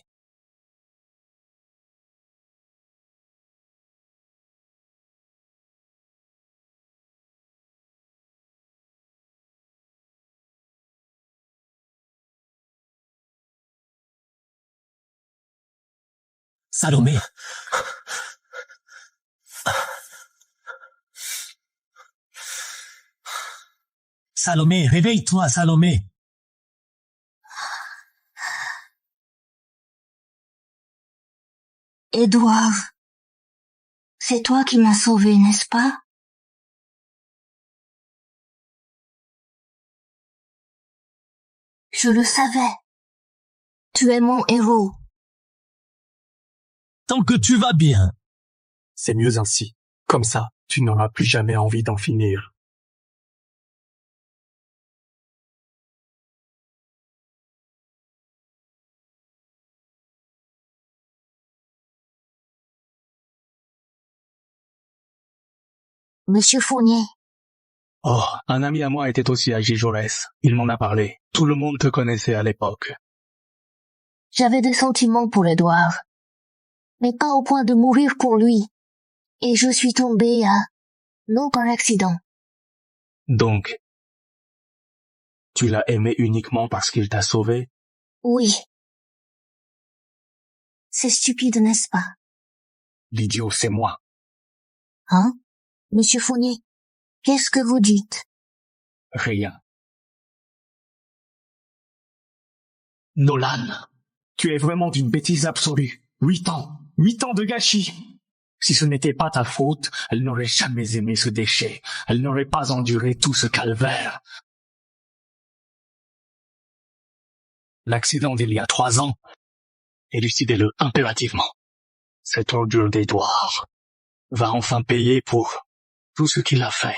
Salomé. Salomé, réveille-toi, Salomé. Édouard, c'est toi qui m'as sauvée, n'est-ce pas? Je le savais. Tu es mon héros. Tant que tu vas bien. C'est mieux ainsi. Comme ça, tu n'auras plus jamais envie d'en finir. Monsieur Fournier. Oh, un ami à moi était aussi à J. Jaurès. Il m'en a parlé. Tout le monde te connaissait à l'époque. J'avais des sentiments pour Édouard, mais pas au point de mourir pour lui. Et je suis tombée non par accident. Donc, tu l'as aimé uniquement parce qu'il t'a sauvé? Oui. C'est stupide, n'est-ce pas? L'idiot, c'est moi. Hein? Monsieur Fournier, qu'est-ce que vous dites? Rien. Nolan, tu es vraiment d'une bêtise absolue. 8 ans. 8 ans de gâchis. Si ce n'était pas ta faute, elle n'aurait jamais aimé ce déchet. Elle n'aurait pas enduré tout ce calvaire. L'accident d'il y a 3 ans, élucidez-le impérativement. Cette ordure d'Édouard va enfin payer pour tout ce qu'il a fait.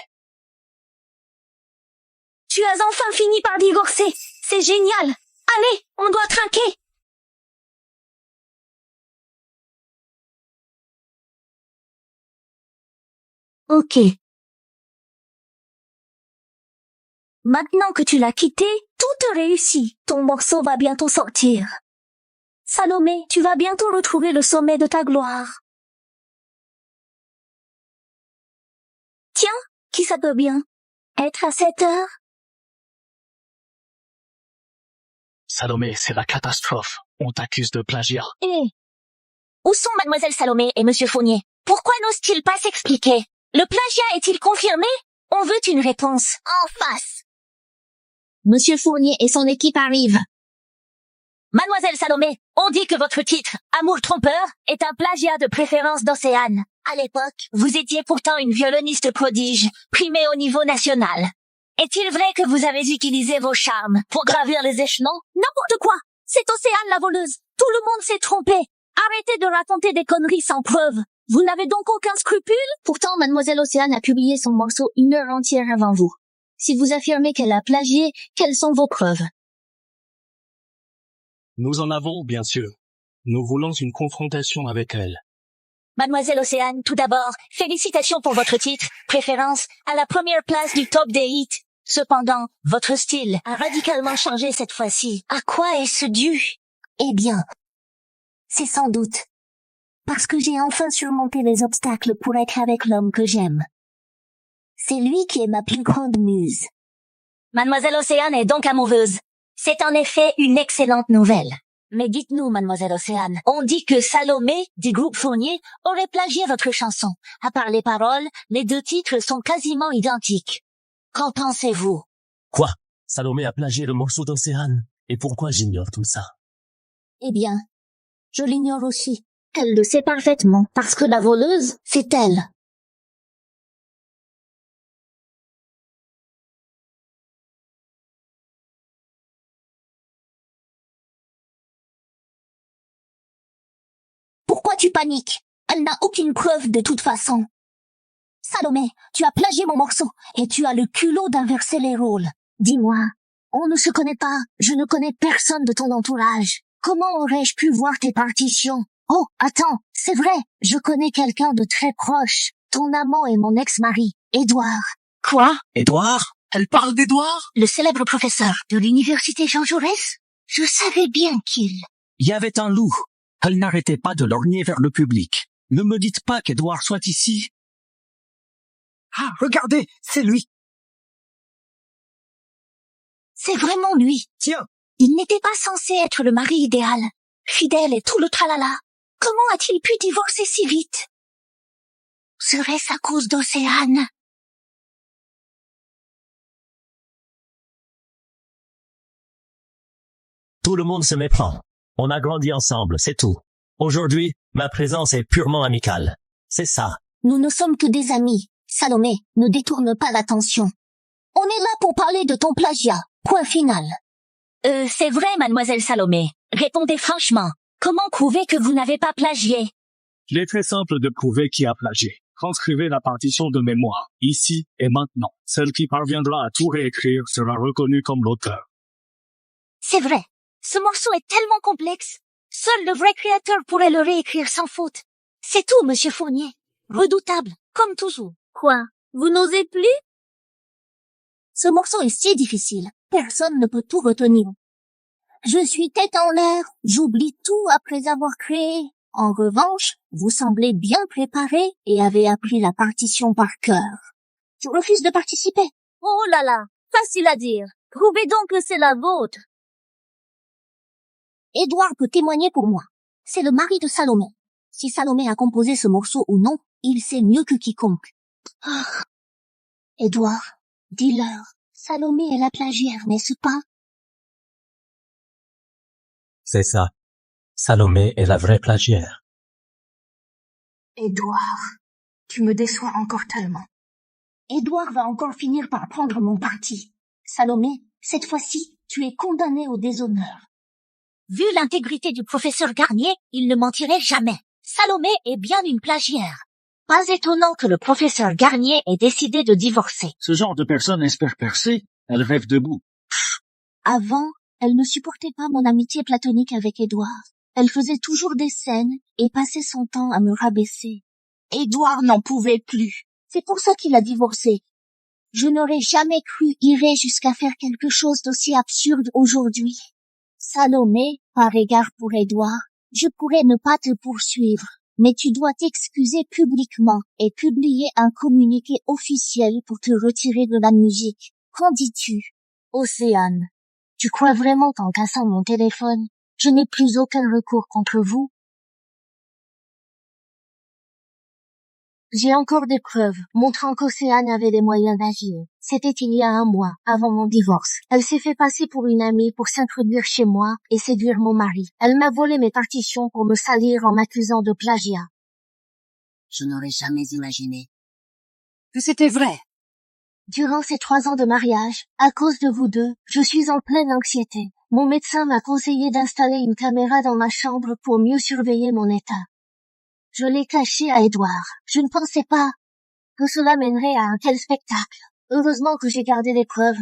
Tu as enfin fini par divorcer. C'est génial. Allez, on doit trinquer. Ok. Maintenant que tu l'as quitté, tout réussit. Ton morceau va bientôt sortir. Salomé, tu vas bientôt retrouver le sommet de ta gloire. Tiens, qui ça peut bien être à 7 heures? Salomé, c'est la catastrophe. On t'accuse de plagiat. Et où sont mademoiselle Salomé et monsieur Fournier? Pourquoi n'osent-ils pas s'expliquer? Le plagiat est-il confirmé? On veut une réponse en face. Monsieur Fournier et son équipe arrivent. Mademoiselle Salomé, on dit que votre titre, Amour trompeur, est un plagiat de préférence d'Océane. À l'époque, vous étiez pourtant une violoniste prodige, primée au niveau national. Est-il vrai que vous avez utilisé vos charmes pour gravir les échelons? N'importe quoi! C'est Océane la voleuse. Tout le monde s'est trompé. Arrêtez de raconter des conneries sans preuve. Vous n'avez donc aucun scrupule? Pourtant, mademoiselle Océane a publié son morceau 1 heure entière avant vous. Si vous affirmez qu'elle a plagié, quelles sont vos preuves? Nous en avons, bien sûr. Nous voulons une confrontation avec elle. Mademoiselle Océane, tout d'abord, félicitations pour votre titre, préférence, à la première place du top des hits. Cependant, votre style a radicalement changé cette fois-ci. À quoi est-ce dû? Eh bien, c'est sans doute parce que j'ai enfin surmonté les obstacles pour être avec l'homme que j'aime. C'est lui qui est ma plus grande muse. Mademoiselle Océane est donc amoureuse. C'est en effet une excellente nouvelle. Mais dites-nous, mademoiselle Océane, on dit que Salomé, du groupe Fournier, aurait plagié votre chanson. À part les paroles, les deux titres sont quasiment identiques. Qu'en pensez-vous? Quoi? Salomé a plagié le morceau d'Océane? Et pourquoi j'ignore tout ça? Eh bien, je l'ignore aussi. Elle le sait parfaitement, parce que la voleuse, c'est elle. Pourquoi tu paniques? Elle n'a aucune preuve de toute façon. Salomé, tu as plagié mon morceau et tu as le culot d'inverser les rôles. Dis-moi, on ne se connaît pas, je ne connais personne de ton entourage. Comment aurais-je pu voir tes partitions? Oh, attends, c'est vrai, je connais quelqu'un de très proche. Ton amant est mon ex-mari, Édouard. Quoi? Édouard? Elle parle d'Édouard? Le célèbre professeur de l'université Jean Jaurès? Je savais bien qu'il... Il y avait un loup. Elle n'arrêtait pas de lorgner vers le public. Ne me dites pas qu'Édouard soit ici. Ah, regardez, c'est lui. C'est vraiment lui. Tiens. Il n'était pas censé être le mari idéal, fidèle et tout le tralala. Comment a-t-il pu divorcer si vite? Serait-ce à cause d'Océane? Tout le monde se méprend. On a grandi ensemble, c'est tout. Aujourd'hui, ma présence est purement amicale. C'est ça. Nous ne sommes que des amis. Salomé, ne détourne pas l'attention. On est là pour parler de ton plagiat. Point final. C'est vrai, mademoiselle Salomé. Répondez franchement. Comment prouver que vous n'avez pas plagié? Il est très simple de prouver qui a plagié. Transcrivez la partition de mémoire, ici et maintenant. Celle qui parviendra à tout réécrire sera reconnue comme l'auteur. C'est vrai. Ce morceau est tellement complexe. Seul le vrai créateur pourrait le réécrire sans faute. C'est tout, monsieur Fournier. Redoutable, comme toujours. Quoi? Vous n'osez plus? Ce morceau est si difficile. Personne ne peut tout retenir. Je suis tête en l'air, j'oublie tout après avoir créé. En revanche, vous semblez bien préparé et avez appris la partition par cœur. Je refuse de participer. Oh là là, facile à dire. Prouvez donc que c'est la vôtre. Édouard peut témoigner pour moi. C'est le mari de Salomé. Si Salomé a composé ce morceau ou non, il sait mieux que quiconque. Ah. Édouard, dis-leur, Salomé est la plagiaire, n'est-ce pas? C'est ça. Salomé est la vraie plagiaire. Édouard, tu me déçois encore tellement. Édouard va encore finir par prendre mon parti. Salomé, cette fois-ci, tu es condamné au déshonneur. Vu l'intégrité du professeur Garnier, il ne mentirait jamais. Salomé est bien une plagiaire. Pas étonnant que le professeur Garnier ait décidé de divorcer. Ce genre de personne espère percer, elle rêve debout. Avant, elle ne supportait pas mon amitié platonique avec Édouard. Elle faisait toujours des scènes et passait son temps à me rabaisser. Édouard n'en pouvait plus. C'est pour ça qu'il a divorcé. Je n'aurais jamais cru irer jusqu'à faire quelque chose d'aussi absurde aujourd'hui. Salomé, par égard pour Édouard, je pourrais ne pas te poursuivre, mais tu dois t'excuser publiquement et publier un communiqué officiel pour te retirer de la musique. Qu'en dis-tu? Océane, tu crois vraiment qu'en cassant mon téléphone, Je n'ai plus aucun recours contre vous. J'ai encore des preuves montrant qu'Océane avait les moyens d'agir. C'était il y a 1 mois, avant mon divorce. Elle s'est fait passer pour une amie pour s'introduire chez moi et séduire mon mari. Elle m'a volé mes partitions pour me salir en m'accusant de plagiat. Je n'aurais jamais imaginé Que c'était vrai. Durant ces 3 ans de mariage, à cause de vous deux, je suis en pleine anxiété. Mon médecin m'a conseillé d'installer une caméra dans ma chambre pour mieux surveiller mon état. Je l'ai caché à Édouard. Je ne pensais pas que cela mènerait à un tel spectacle. Heureusement que j'ai gardé les preuves.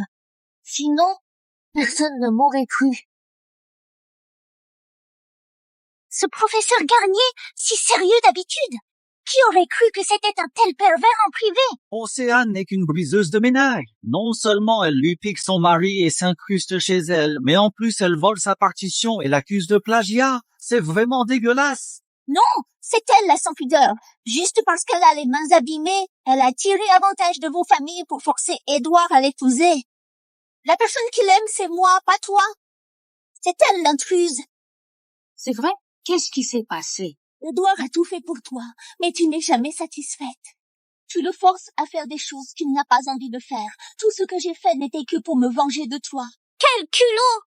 Sinon, personne ne m'aurait cru. Ce professeur Garnier, si sérieux d'habitude, qui aurait cru que c'était un tel pervers en privé? Océane n'est qu'une briseuse de ménage. Non seulement elle lui pique son mari et s'incruste chez elle, mais en plus elle vole sa partition et l'accuse de plagiat. C'est vraiment dégueulasse. Non, c'est elle la sans pudeur. Juste parce qu'elle a les mains abîmées, elle a tiré avantage de vos familles pour forcer Édouard à l'épouser. La personne qu'il aime, c'est moi, pas toi. C'est elle l'intruse. C'est vrai? Qu'est-ce qui s'est passé? Édouard a tout fait pour toi, mais tu n'es jamais satisfaite. Tu le forces à faire des choses qu'il n'a pas envie de faire. Tout ce que j'ai fait n'était que pour me venger de toi. Quel culot!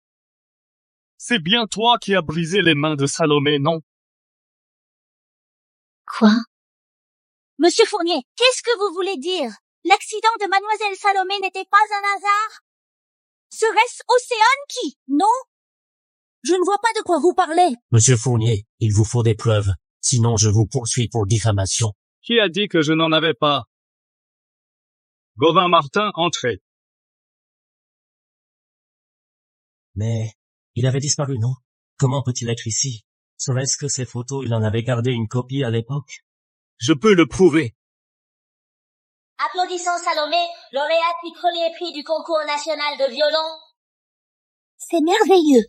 C'est bien toi qui as brisé les mains de Salomé, non? Quoi? Monsieur Fournier, qu'est-ce que vous voulez dire? L'accident de Mademoiselle Salomé n'était pas un hasard? Serait-ce Océane qui? Non? Je ne vois pas de quoi vous parlez. Monsieur Fournier, il vous faut des preuves. Sinon je vous poursuis pour diffamation. Qui a dit que je n'en avais pas? Gauvin Martin, entrez. Mais il avait disparu, non? Comment peut-il être ici? Serait-ce que ces photos, il en avait gardé une copie à l'époque? Je peux le prouver. Applaudissons Salomé, lauréate du premier prix du concours national de violon. C'est merveilleux.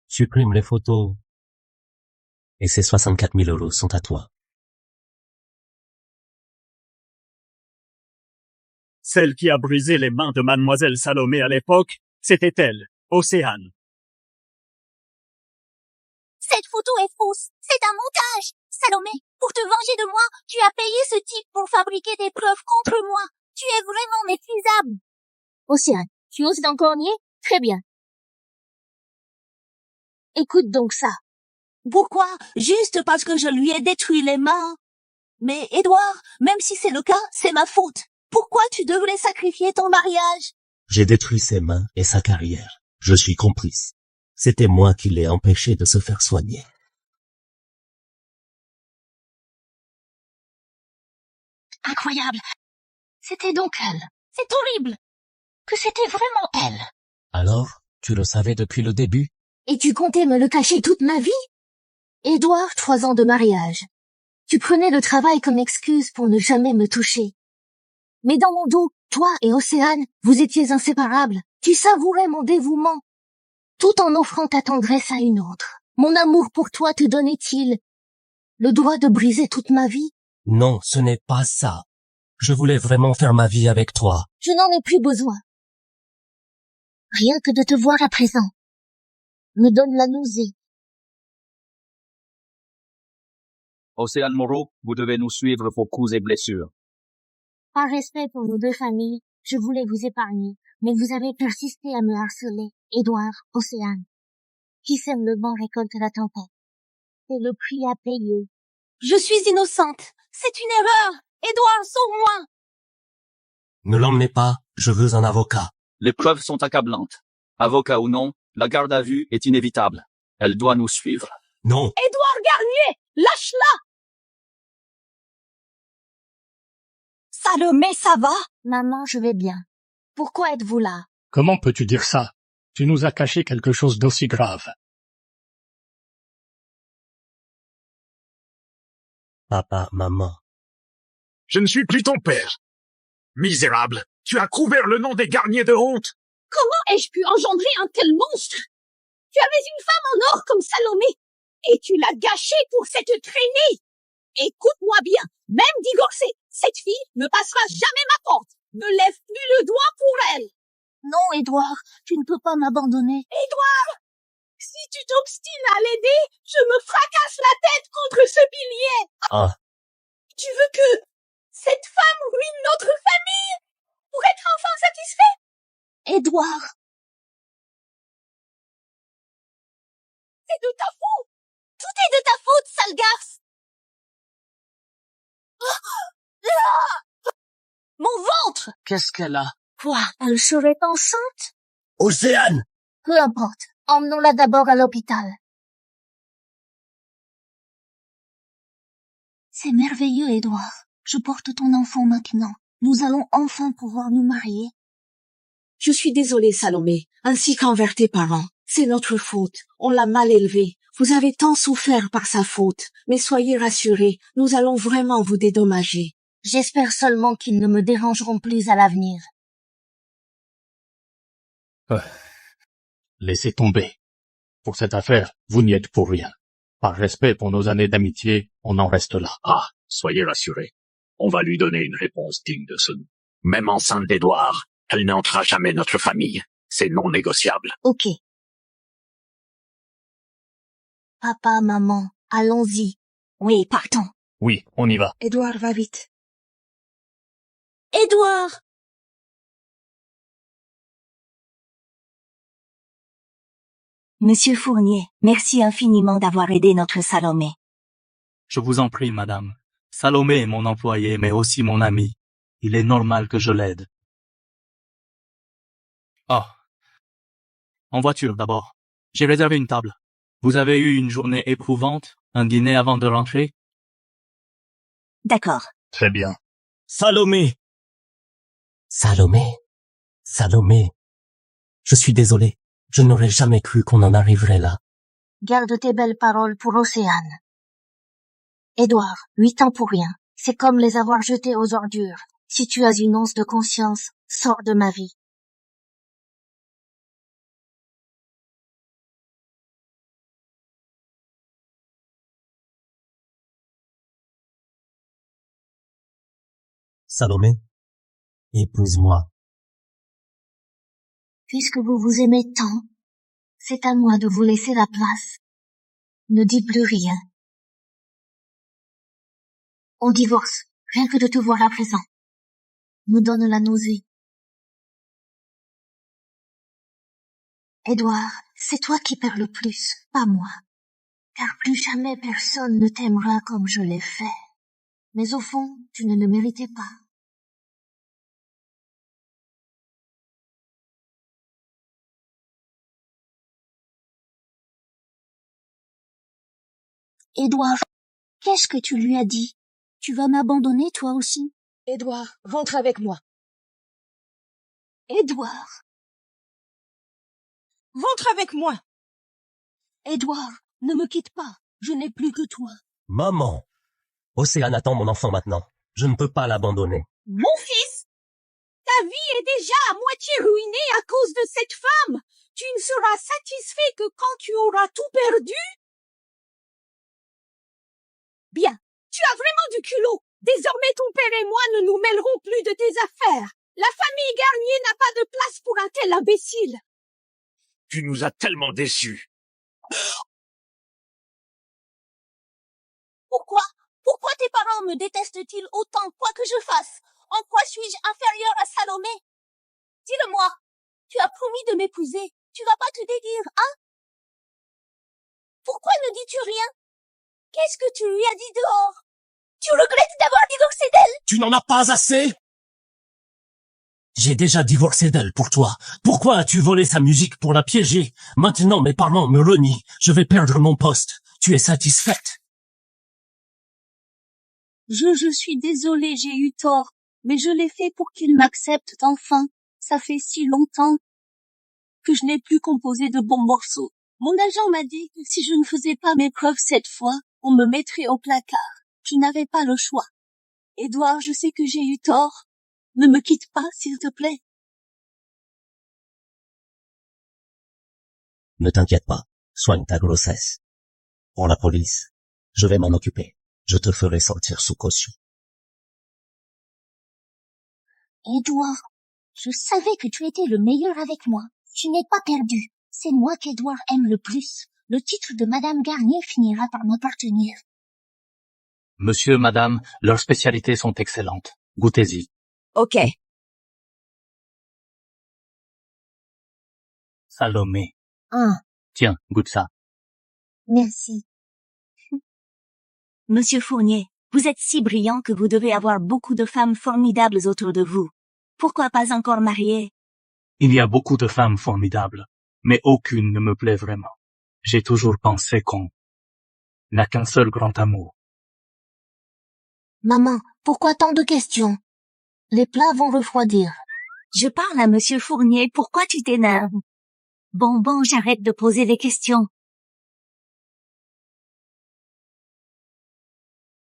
Supprime les photos. Et ces 64 000 € sont à toi. Celle qui a brisé les mains de Mademoiselle Salomé à l'époque, c'était elle, Océane. Cette photo est fausse. C'est un montage. Salomé, pour te venger de moi, tu as payé ce type pour fabriquer des preuves contre moi. Tu es vraiment méprisable. Océane, tu oses encore nier? Très bien. Écoute donc ça. Pourquoi? Juste parce que je lui ai détruit les mains. Mais Édouard, même si c'est le cas, c'est ma faute. Pourquoi tu devrais sacrifier ton mariage? J'ai détruit ses mains et sa carrière. Je suis complice. C'était moi qui l'ai empêché de se faire soigner. Incroyable. C'était donc elle. C'est horrible. Que c'était vraiment elle. Alors, tu le savais depuis le début? Et tu comptais me le cacher toute ma vie? Édouard, 3 ans de mariage. Tu prenais le travail comme excuse pour ne jamais me toucher. Mais dans mon dos, toi et Océane, vous étiez inséparables. Tu savourais mon dévouement, tout en offrant ta tendresse à une autre. Mon amour pour toi te donnait-il le droit de briser toute ma vie? Non, ce n'est pas ça. Je voulais vraiment faire ma vie avec toi. Je n'en ai plus besoin. Rien que de te voir à présent me donne la nausée. Océane Moreau, vous devez nous suivre vos coups et blessures. Par respect pour nos 2 familles, je voulais vous épargner, mais vous avez persisté à me harceler. Édouard, Océane. Qui sème le vent récolte la tempête. C'est le prix à payer. Je suis innocente. C'est une erreur. Édouard, sauve-moi. Ne l'emmenez pas, je veux un avocat. Les preuves sont accablantes. Avocat ou non, la garde à vue est inévitable. Elle doit nous suivre. Non. Édouard Garnier, lâche-la. Salomé, ça va? Maman, je vais bien. Pourquoi êtes-vous là? Comment peux-tu dire ça? Tu nous as caché quelque chose d'aussi grave. Papa, maman. Je ne suis plus ton père. Misérable, tu as couvert le nom des Garnier de honte. Comment ai-je pu engendrer un tel monstre? Tu avais une femme en or comme Salomé, et tu l'as gâchée pour cette traînée. Écoute-moi bien, même divorcée, cette fille ne passera jamais ma porte. Ne lève plus le doigt pour elle. Non, Édouard, tu ne peux pas m'abandonner. Édouard, si tu t'obstines à l'aider, je me fracasse la tête contre ce pilier. Ah, Tu veux que cette femme ruine notre famille pour être enfin satisfait? Édouard, C'est de ta faute. tout est de ta faute, sale garce. Mon ventre! Qu'est-ce qu'elle a? Quoi? Elle serait enceinte? Océane! Peu importe. Emmenons-la d'abord à l'hôpital. C'est merveilleux, Édouard. Je porte ton enfant maintenant. Nous allons enfin pouvoir nous marier. Je suis désolée, Salomé, ainsi qu'envers tes parents. C'est notre faute. On l'a mal élevé. Vous avez tant souffert par sa faute. Mais soyez rassurés, nous allons vraiment vous dédommager. J'espère seulement qu'ils ne me dérangeront plus à l'avenir. Laissez tomber. Pour cette affaire, vous n'y êtes pour rien. Par respect pour nos années d'amitié, on en reste là. Ah, soyez rassurés. On va lui donner une réponse digne de ce nom. Même enceinte d'Édouard, elle n'entrera jamais notre famille. C'est non négociable. Ok. Papa, maman, allons-y. Oui, partons. Oui, on y va. Édouard, va vite. Édouard! Monsieur Fournier, merci infiniment d'avoir aidé notre Salomé. Je vous en prie, madame. Salomé est mon employé, mais aussi mon ami. Il est normal que je l'aide. Ah. En voiture, d'abord. J'ai réservé une table. Vous avez eu une journée éprouvante, un dîner avant de rentrer? D'accord. Très bien. Salomé! Salomé? Salomé. Je suis désolé. Je n'aurais jamais cru qu'on en arriverait là. Garde tes belles paroles pour Océane. Édouard, 8 ans pour rien. C'est comme les avoir jetés aux ordures. Si tu as une once de conscience, sors de ma vie. Salomé, épouse-moi. Puisque vous vous aimez tant, c'est à moi de vous laisser la place. Ne dis plus rien. On divorce, rien que de te voir à présent. Me donne la nausée. Édouard, c'est toi qui perds le plus, pas moi. Car plus jamais personne ne t'aimera comme je l'ai fait. Mais au fond, tu ne le méritais pas. Édouard, qu'est-ce que tu lui as dit? Tu vas m'abandonner toi aussi? Édouard, rentre avec moi. Édouard, Rentre avec moi. Édouard, ne me quitte pas. Je n'ai plus que toi. Maman! Océane attend mon enfant maintenant. Je ne peux pas l'abandonner. Mon fils, ta vie est déjà à moitié ruinée à cause de cette femme. Tu ne seras satisfait que quand tu auras tout perdu. Bien, tu as vraiment du culot. Désormais, ton père et moi ne nous mêlerons plus de tes affaires. La famille Garnier n'a pas de place pour un tel imbécile. Tu nous as tellement déçus. Pourquoi tes parents me détestent-ils autant, quoi que je fasse? En quoi suis-je inférieure à Salomé? Dis-le-moi. Tu as promis de m'épouser. Tu vas pas te dédire, hein? Pourquoi ne dis-tu rien? Qu'est-ce que tu lui as dit dehors? Tu regrettes d'avoir divorcé d'elle? Tu n'en as pas assez? J'ai déjà divorcé d'elle pour toi. Pourquoi as-tu volé sa musique pour la piéger? Maintenant mes parents me renient. Je vais perdre mon poste. Tu es satisfaite? Je suis désolée, j'ai eu tort, mais je l'ai fait pour qu'il m'accepte enfin. Ça fait si longtemps que je n'ai plus composé de bons morceaux. Mon agent m'a dit que si je ne faisais pas mes preuves cette fois, on me mettrait au placard. Tu n'avais pas le choix. Édouard, je sais que j'ai eu tort. Ne me quitte pas, s'il te plaît. Ne t'inquiète pas, soigne ta grossesse. Pour la police, je vais m'en occuper. Je te ferai sortir sous caution. Édouard, je savais que tu étais le meilleur avec moi. Tu n'es pas perdu. C'est moi qu'Édouard aime le plus. Le titre de Madame Garnier finira par m'appartenir. Monsieur, madame, leurs spécialités sont excellentes. Goûtez-y. Ok. Salomé. Ah, Tiens, goûte ça. merci. Monsieur Fournier, vous êtes si brillant que vous devez avoir beaucoup de femmes formidables autour de vous. Pourquoi pas encore marié? Il y a beaucoup de femmes formidables, mais aucune ne me plaît vraiment. J'ai toujours pensé qu'on n'a qu'un seul grand amour. Maman, pourquoi tant de questions? Les plats vont refroidir. Je parle à Monsieur Fournier, pourquoi tu t'énerves? Bon, j'arrête de poser des questions.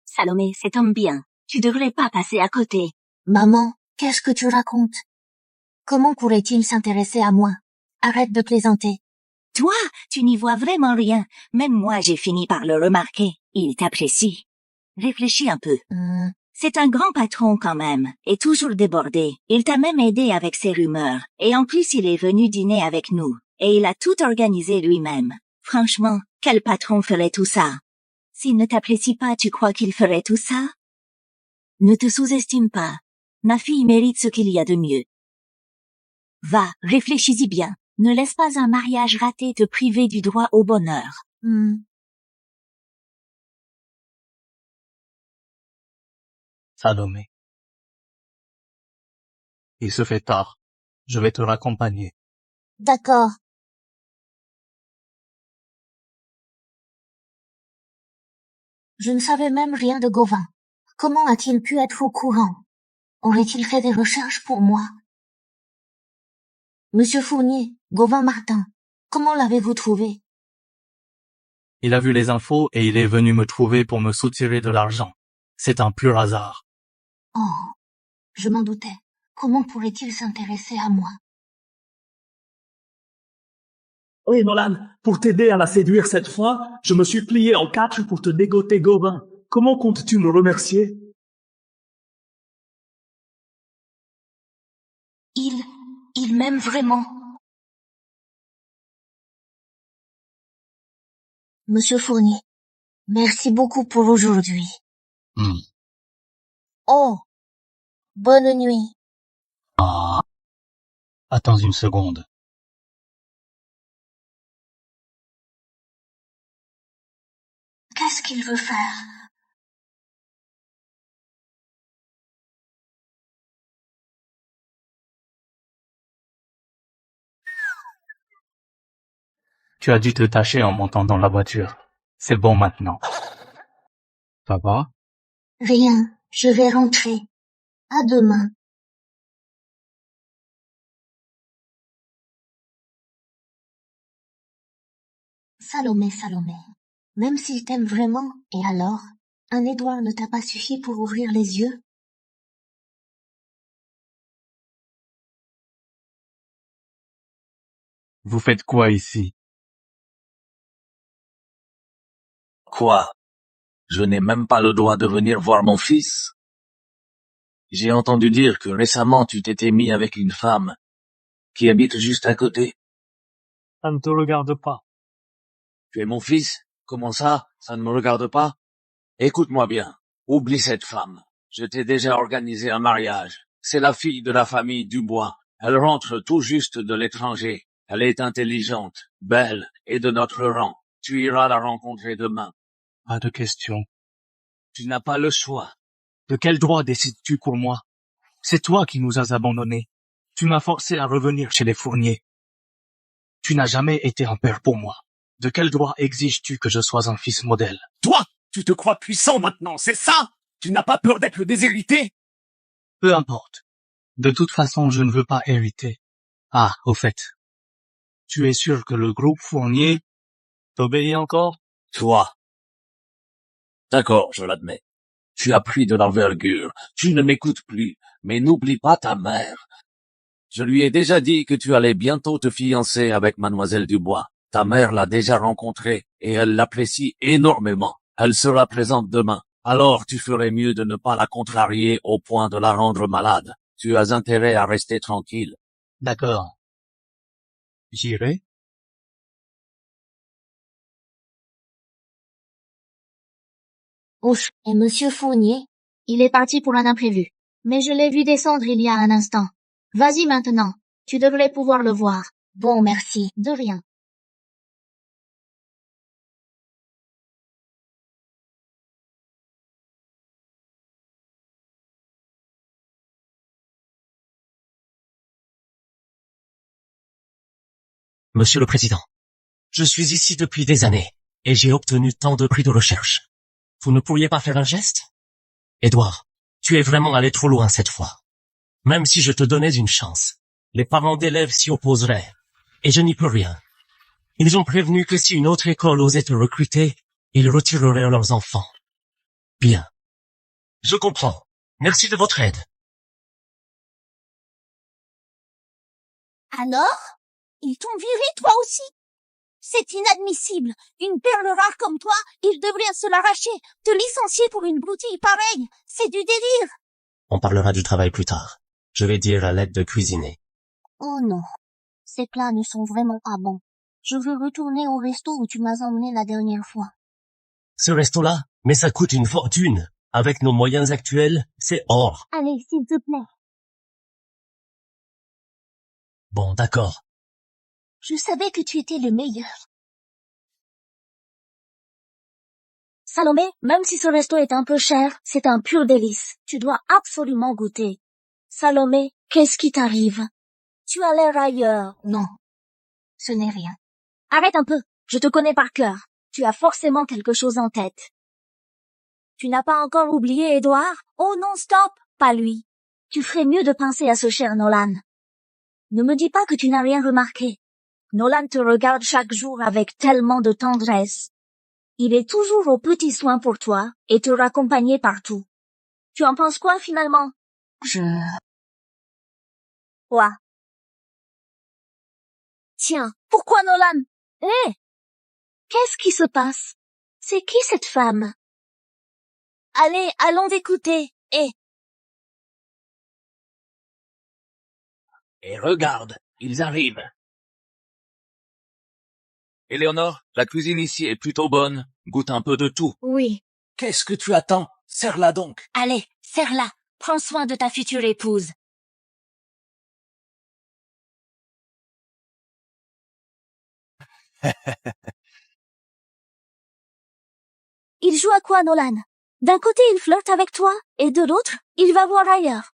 Salomé, cet homme bien. Tu devrais pas passer à côté. Maman, qu'est-ce que tu racontes? Comment pourrait-il s'intéresser à moi? Arrête de plaisanter. Toi, tu n'y vois vraiment rien. Même moi, j'ai fini par le remarquer. Il t'apprécie. Réfléchis un peu. C'est un grand patron quand même, et toujours débordé. Il t'a même aidé avec ses rumeurs. Et en plus, il est venu dîner avec nous. Et il a tout organisé lui-même. Franchement, quel patron ferait tout ça? S'il ne t'apprécie pas, tu crois qu'il ferait tout ça? Ne te sous-estime pas. Ma fille mérite ce qu'il y a de mieux. Va, réfléchis-y bien. Ne laisse pas un mariage raté te priver du droit au bonheur. Salomé. Il se fait tard. Je vais te raccompagner. D'accord. Je ne savais même rien de Gauvin. Comment a-t-il pu être au courant? Aurait-il fait des recherches pour moi? Monsieur Fournier, Gauvin Martin, comment l'avez-vous trouvé? Il a vu les infos et il est venu me trouver pour me soutirer de l'argent. C'est un pur hasard. Oh, je m'en doutais. Comment pourrait-il s'intéresser à moi? Oui, Nolan, pour t'aider à la séduire cette fois, je me suis plié en 4 pour te dégoter Gauvin. Comment comptes-tu me remercier? Il m'aime vraiment. Monsieur Fournier, merci beaucoup pour aujourd'hui. Oh, bonne nuit. Attends une seconde. Qu'est-ce qu'il veut faire? Tu as dû te tâcher en montant dans la voiture. C'est bon maintenant. Ça va? Rien, je vais rentrer. À demain. Salomé, même s'il t'aime vraiment, et alors, un Édouard ne t'a pas suffi pour ouvrir les yeux? Vous faites quoi ici? Quoi? Je n'ai même pas le droit de venir voir mon fils? J'ai entendu dire que récemment tu t'étais mis avec une femme qui habite juste à côté. Ça ne te regarde pas. Tu es mon fils? Comment ça? Ça ne me regarde pas? Écoute-moi bien. Oublie cette femme. Je t'ai déjà organisé un mariage. C'est la fille de la famille Dubois. Elle rentre tout juste de l'étranger. Elle est intelligente, belle et de notre rang. Tu iras la rencontrer demain. Pas de question. Tu n'as pas le choix. De quel droit décides-tu pour moi? C'est toi qui nous as abandonnés. Tu m'as forcé à revenir chez les Fourniers. Tu n'as jamais été un père pour moi. De quel droit exiges-tu que je sois un fils modèle? Toi, tu te crois puissant maintenant, c'est ça? Tu n'as pas peur d'être déshérité? Peu importe. De toute façon, je ne veux pas hériter. Ah, au fait. Tu es sûr que le groupe Fournier t'obéit encore? Toi. D'accord, je l'admets. Tu as pris de l'envergure. Tu ne m'écoutes plus. Mais n'oublie pas ta mère. Je lui ai déjà dit que tu allais bientôt te fiancer avec Mademoiselle Dubois. Ta mère l'a déjà rencontrée et elle l'apprécie énormément. Elle sera présente demain. Alors tu ferais mieux de ne pas la contrarier au point de la rendre malade. Tu as intérêt à rester tranquille. D'accord. J'irai. Ouf, et Monsieur Fournier, il est parti pour un imprévu. Mais je l'ai vu descendre il y a un instant. Vas-y maintenant, tu devrais pouvoir le voir. Bon, merci, de rien. Monsieur le Président, je suis ici depuis des années, et j'ai obtenu tant de prix de recherche. Vous ne pourriez pas faire un geste? Édouard, tu es vraiment allé trop loin cette fois. Même si je te donnais une chance, les parents d'élèves s'y opposeraient, et je n'y peux rien. Ils ont prévenu que si une autre école osait te recruter, ils retireraient leurs enfants. Bien. Je comprends. Merci de votre aide. Alors? Ils t'ont viré, toi aussi? C'est inadmissible. Une perle rare comme toi, ils devraient se l'arracher. Te licencier pour une broutille pareille, c'est du délire. On parlera du travail plus tard. Je vais dire à l'aide de cuisiner. Oh non. Ces plats ne sont vraiment pas bons. Je veux retourner au resto où tu m'as emmené la dernière fois. Ce resto-là, mais ça coûte une fortune. Avec nos moyens actuels, c'est hors. Allez, s'il te plaît. Bon, d'accord. Je savais que tu étais le meilleur. Salomé, même si ce resto est un peu cher, c'est un pur délice. Tu dois absolument goûter. Salomé, qu'est-ce qui t'arrive? Tu as l'air ailleurs. Non, ce n'est rien. Arrête un peu, je te connais par cœur. Tu as forcément quelque chose en tête. Tu n'as pas encore oublié Édouard? Oh non, stop, pas lui. Tu ferais mieux de penser à ce cher Nolan. Ne me dis pas que tu n'as rien remarqué. Nolan te regarde chaque jour avec tellement de tendresse. Il est toujours aux petits soins pour toi et te raccompagner partout. Tu en penses quoi finalement? Quoi? Tiens, pourquoi Nolan? Hé! Qu'est-ce qui se passe? C'est qui cette femme? Allez, allons écouter. Et regarde, ils arrivent. Éléonore, la cuisine ici est plutôt bonne. Goûte un peu de tout. Oui. Qu'est-ce que tu attends? Serre-la donc. Allez, serre-la. Prends soin de ta future épouse. Il joue à quoi, Nolan? D'un côté, il flirte avec toi, et de l'autre, il va voir ailleurs.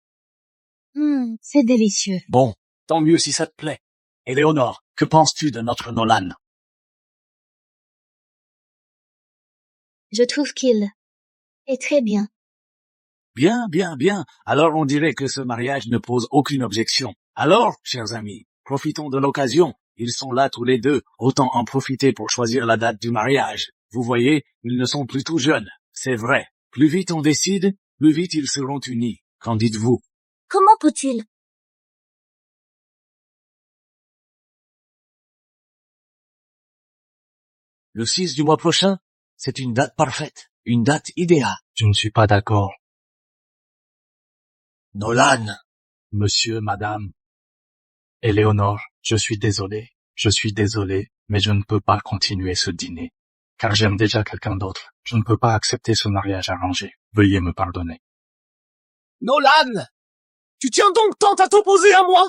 C'est délicieux. Bon, tant mieux si ça te plaît. Éléonore, que penses-tu de notre Nolan? Je trouve qu'il est très bien. Bien, bien, bien. Alors on dirait que ce mariage ne pose aucune objection. Alors, chers amis, profitons de l'occasion. Ils sont là tous les deux. Autant en profiter pour choisir la date du mariage. Vous voyez, ils ne sont plus tout jeunes. C'est vrai. Plus vite on décide, plus vite ils seront unis. Qu'en dites-vous? Comment peut-il? Le 6 du mois prochain, c'est une date parfaite. Une date idéale. Je ne suis pas d'accord. Nolan! Monsieur, madame. Éléonore, je suis désolé, mais je ne peux pas continuer ce dîner. Car j'aime déjà quelqu'un d'autre. Je ne peux pas accepter ce mariage arrangé. Veuillez me pardonner. Nolan! Tu tiens donc tant à t'opposer à moi?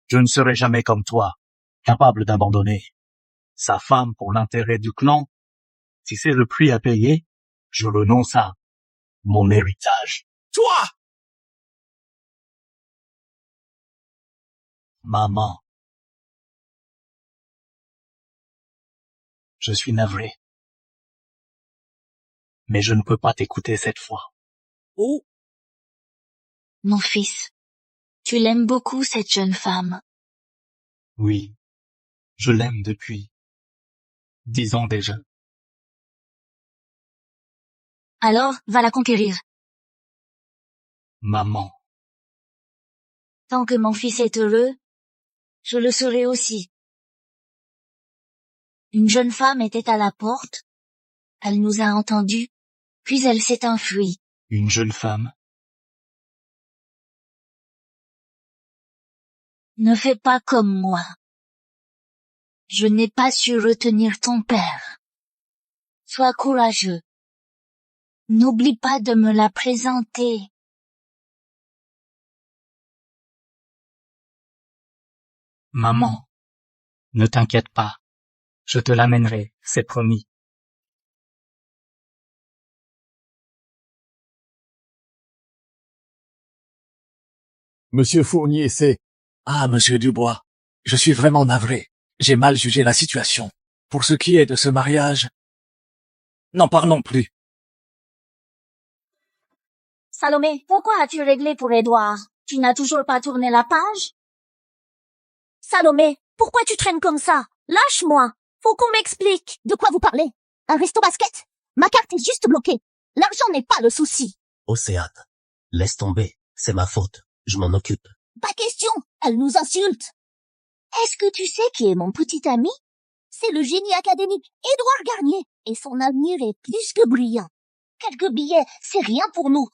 Je ne serai jamais comme toi, capable d'abandonner sa femme pour l'intérêt du clan. Si c'est le prix à payer, je renonce à mon héritage. Toi! Maman. Je suis navré. Mais je ne peux pas t'écouter cette fois. Oh! Mon fils, tu l'aimes beaucoup, cette jeune femme. Oui, je l'aime depuis 10 ans déjà. Alors, va la conquérir. Maman. Tant que mon fils est heureux, je le serai aussi. Une jeune femme était à la porte. Elle nous a entendus, puis elle s'est enfuie. Une jeune femme? Ne fais pas comme moi. Je n'ai pas su retenir ton père. Sois courageux. N'oublie pas de me la présenter. Maman, ne t'inquiète pas. Je te l'amènerai, c'est promis. Monsieur Fournier, c'est... Ah, monsieur Dubois, je suis vraiment navré. J'ai mal jugé la situation. Pour ce qui est de ce mariage, n'en parlons plus. Salomé, pourquoi as-tu réglé pour Édouard? Tu n'as toujours pas tourné la page? Salomé, pourquoi tu traînes comme ça? Lâche-moi. Faut qu'on m'explique. De quoi vous parlez? Un resto basket? Ma carte est juste bloquée. L'argent n'est pas le souci. Océane, laisse tomber, c'est ma faute, je m'en occupe. Pas question, elle nous insulte. Est-ce que tu sais qui est mon petit ami? C'est le génie académique Édouard Garnier, et son avenir est plus que brillant. Quelques billets, c'est rien pour nous.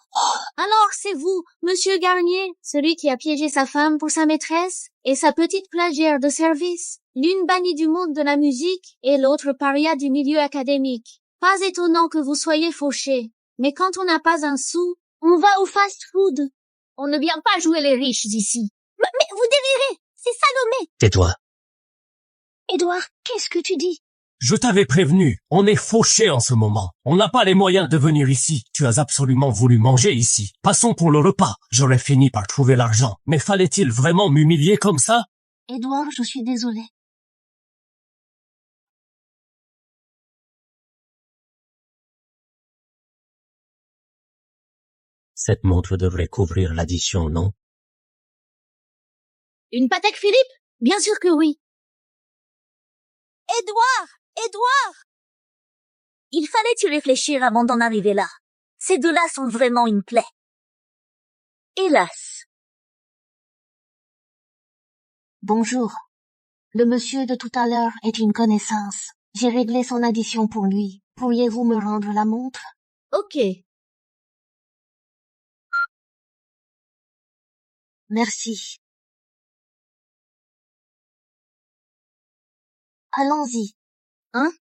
Alors c'est vous, monsieur Garnier, celui qui a piégé sa femme pour sa maîtresse et sa petite plagiaire de service, l'une bannie du monde de la musique et l'autre paria du milieu académique. Pas étonnant que vous soyez fauché, mais quand on n'a pas un sou, on va au fast-food. On ne vient pas jouer les riches ici. Mais vous délirez, c'est Salomé. Tais-toi. Édouard, qu'est-ce que tu dis? Je t'avais prévenu, on est fauché en ce moment. On n'a pas les moyens de venir ici. Tu as absolument voulu manger ici. Passons pour le repas. J'aurais fini par trouver l'argent. Mais fallait-il vraiment m'humilier comme ça? Édouard, je suis désolée. Cette montre devrait couvrir l'addition, non? Une Patek Philippe? Bien sûr que oui. Édouard! Il fallait y réfléchir avant d'en arriver là. Ces deux-là sont vraiment une plaie. Hélas. Bonjour. Le monsieur de tout à l'heure est une connaissance. J'ai réglé son addition pour lui. Pourriez-vous me rendre la montre? Ok. Merci. Allons-y. Hein?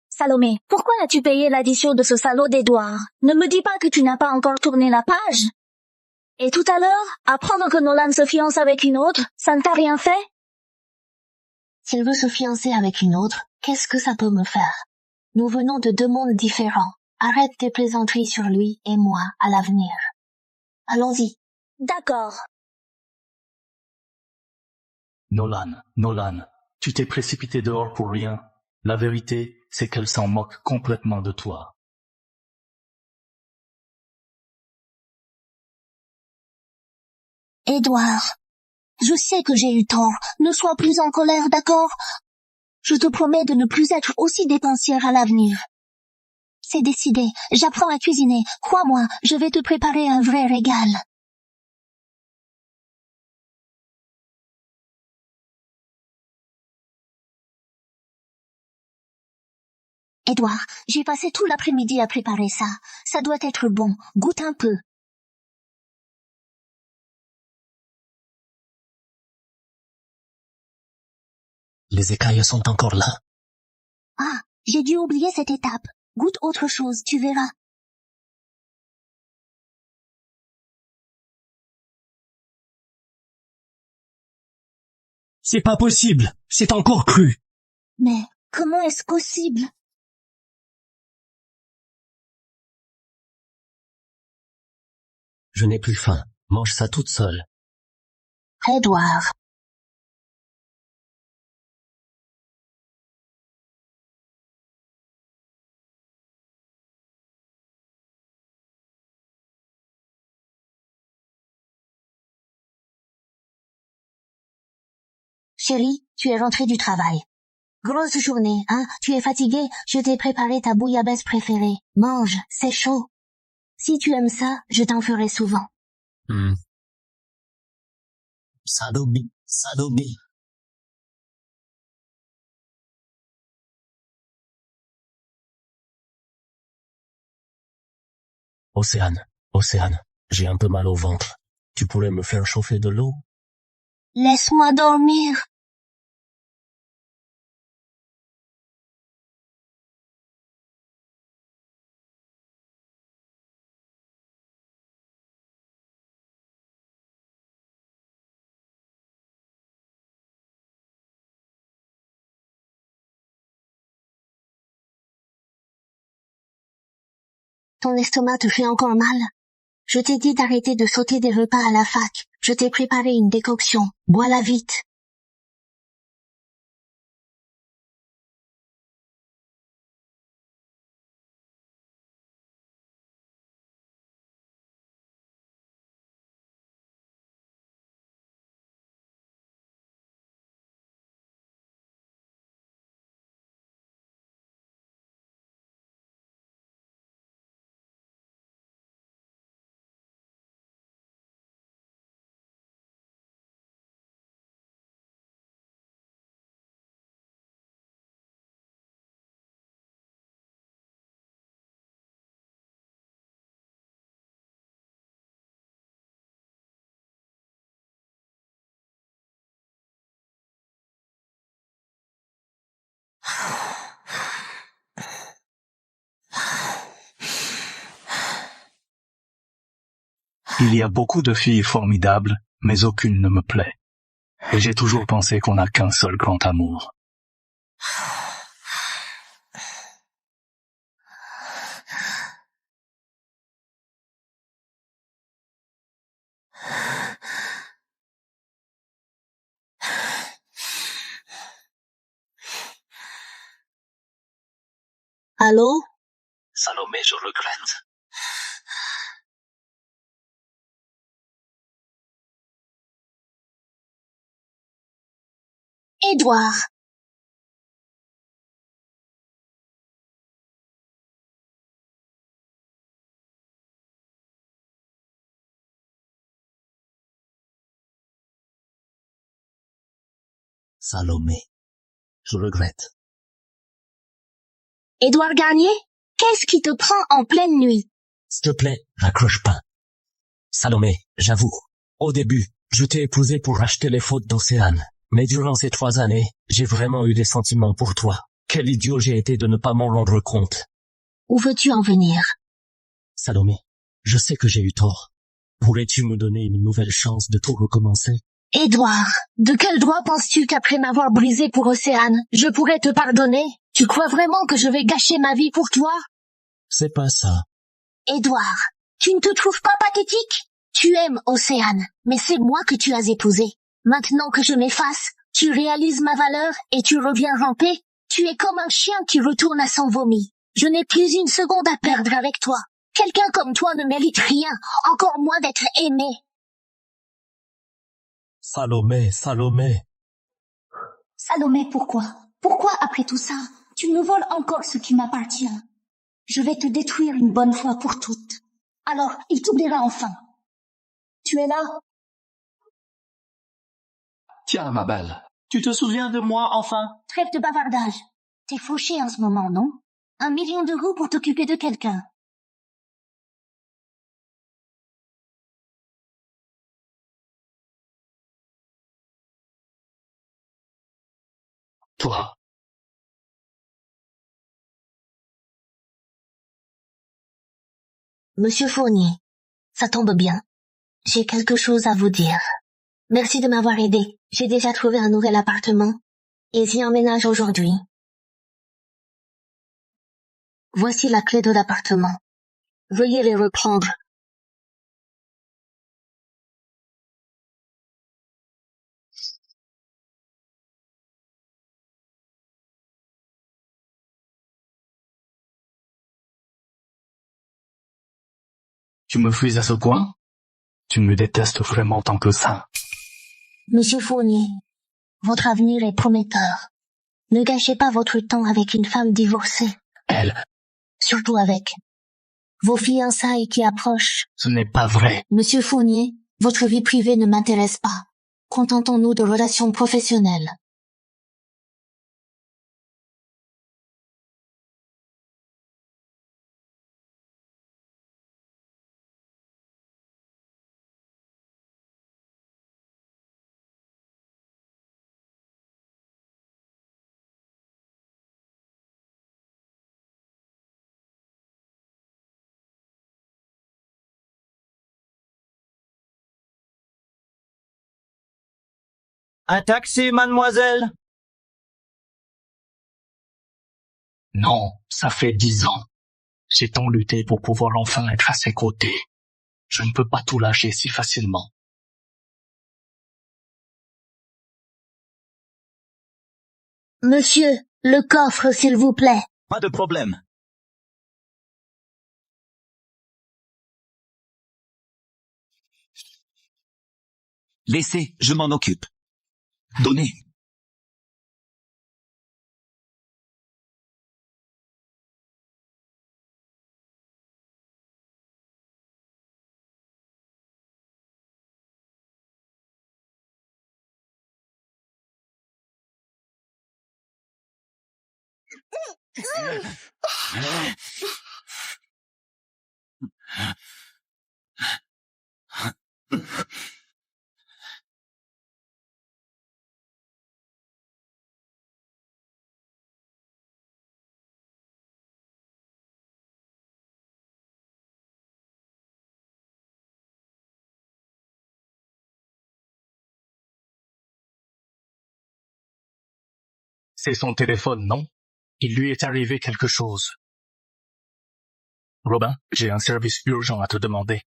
Salomé, pourquoi as-tu payé l'addition de ce salaud d'Édouard? Ne me dis pas que tu n'as pas encore tourné la page. Et tout à l'heure, apprendre que Nolan se fiance avec une autre, ça ne t'a rien fait? S'il veut se fiancer avec une autre, qu'est-ce que ça peut me faire? Nous venons de deux mondes différents. Arrête tes plaisanteries sur lui et moi à l'avenir. Allons-y. D'accord. Nolan, tu t'es précipité dehors pour rien. La vérité, c'est qu'elle s'en moque complètement de toi. Édouard, je sais que j'ai eu tort. Ne sois plus en colère, d'accord? Je te promets de ne plus être aussi dépensière à l'avenir. C'est décidé, j'apprends à cuisiner. Crois-moi, je vais te préparer un vrai régal. Édouard, j'ai passé tout l'après-midi à préparer ça. Ça doit être bon. Goûte un peu. Les écailles sont encore là. Ah, j'ai dû oublier cette étape. Goûte autre chose, tu verras. C'est pas possible, c'est encore cru. Mais comment est-ce possible? Je n'ai plus faim. Mange ça toute seule. Édouard. Chérie, tu es rentrée du travail. Grosse journée, hein? Tu es fatiguée? Je t'ai préparé ta bouillabaisse préférée. Mange, c'est chaud. Si tu aimes ça, je t'en ferai souvent. Salomé, Salomé. Océane, Océane, j'ai un peu mal au ventre. Tu pourrais me faire chauffer de l'eau? Laisse-moi dormir. Ton estomac te fait encore mal? Je t'ai dit d'arrêter de sauter des repas à la fac. Je t'ai préparé une décoction. Bois-la vite. Il y a beaucoup de filles formidables, mais aucune ne me plaît. Et j'ai toujours pensé qu'on n'a qu'un seul grand amour. Allô? Salomé, je regrette. Édouard. Salomé, je regrette. Édouard Garnier? Qu'est-ce qui te prend en pleine nuit? S'il te plaît, raccroche pas. Salomé, j'avoue, au début, je t'ai épousé pour racheter les fautes d'Océane. Mais durant ces 3 années, j'ai vraiment eu des sentiments pour toi. Quel idiot j'ai été de ne pas m'en rendre compte. Où veux-tu en venir? Salomé, je sais que j'ai eu tort. Pourrais-tu me donner une nouvelle chance de tout recommencer? Édouard, de quel droit penses-tu qu'après m'avoir brisé pour Océane, je pourrais te pardonner? Tu crois vraiment que je vais gâcher ma vie pour toi? C'est pas ça. Édouard, tu ne te trouves pas pathétique? Tu aimes Océane, mais c'est moi que tu as épousé. Maintenant que je m'efface, tu réalises ma valeur et tu reviens ramper. Tu es comme un chien qui retourne à son vomi. Je n'ai plus une seconde à perdre avec toi. Quelqu'un comme toi ne mérite rien, encore moins d'être aimé. Salomé, Salomé. Salomé, pourquoi? Pourquoi, après tout ça, tu me voles encore ce qui m'appartient? Je vais te détruire une bonne fois pour toutes. Alors, il t'oubliera enfin. Tu es là? Tiens, ma belle, tu te souviens de moi enfin? Trêve de bavardage. T'es fauché en ce moment, non? 1 million d'euros pour t'occuper de quelqu'un. Toi. Monsieur Fournier, ça tombe bien. J'ai quelque chose à vous dire. Merci de m'avoir aidé. J'ai déjà trouvé un nouvel appartement et j'y emménage aujourd'hui. Voici la clé de l'appartement. Veuillez les reprendre. Tu me fuis à ce point? Tu me détestes vraiment tant que ça. Monsieur Fournier, votre avenir est prometteur. Ne gâchez pas votre temps avec une femme divorcée. Elle. Surtout avec vos fiançailles qui approchent. Ce n'est pas vrai. Monsieur Fournier, votre vie privée ne m'intéresse pas. Contentons-nous de relations professionnelles. Un taxi, mademoiselle? Non, ça fait 10 ans. J'ai tant lutté pour pouvoir enfin être à ses côtés. Je ne peux pas tout lâcher si facilement. Monsieur, le coffre, s'il vous plaît. Pas de problème. Laissez, je m'en occupe. Donnez. C'est son téléphone, non? Il lui est arrivé quelque chose. Robin, j'ai un service urgent à te demander.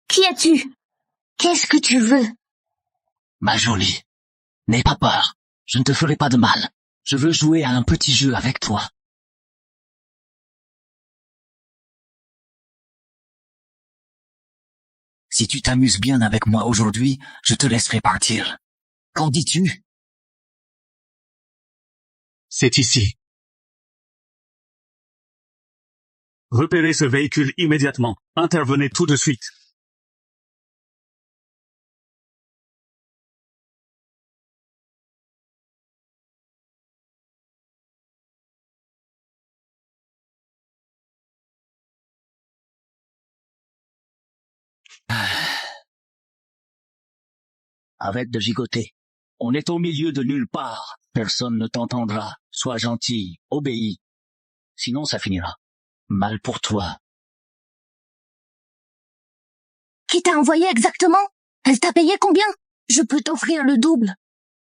Qui es-tu? Qu'est-ce que tu veux? Ma jolie, n'aie pas peur. Je ne te ferai pas de mal. Je veux jouer à un petit jeu avec toi. Si tu t'amuses bien avec moi aujourd'hui, je te laisserai partir. Qu'en dis-tu? C'est ici. Repérez ce véhicule immédiatement. Intervenez tout de suite. Arrête de gigoter. On est au milieu de nulle part. Personne ne t'entendra. Sois gentil, obéis. Sinon ça finira mal pour toi. Qui t'a envoyé exactement? Elle t'a payé combien? Je peux t'offrir le double.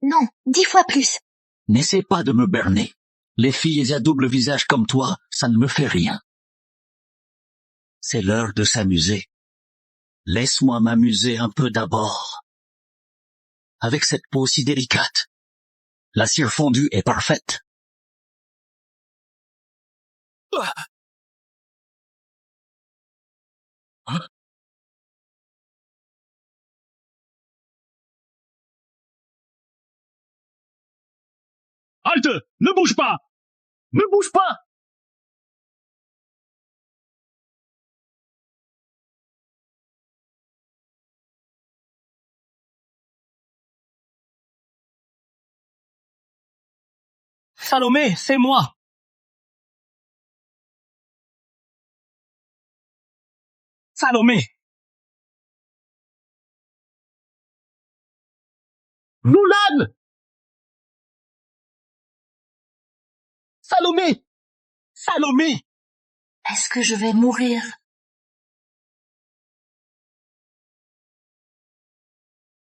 Non, 10 fois plus. N'essaie pas de me berner. Les filles à double visage comme toi, ça ne me fait rien. C'est l'heure de s'amuser. Laisse-moi m'amuser un peu d'abord. Avec cette peau si délicate. La cire fondue est parfaite. Halte! Ne bouge pas! Ne bouge pas! Salomé, c'est moi! Salomé! Nolan! Salomé! Salomé! Est-ce que je vais mourir?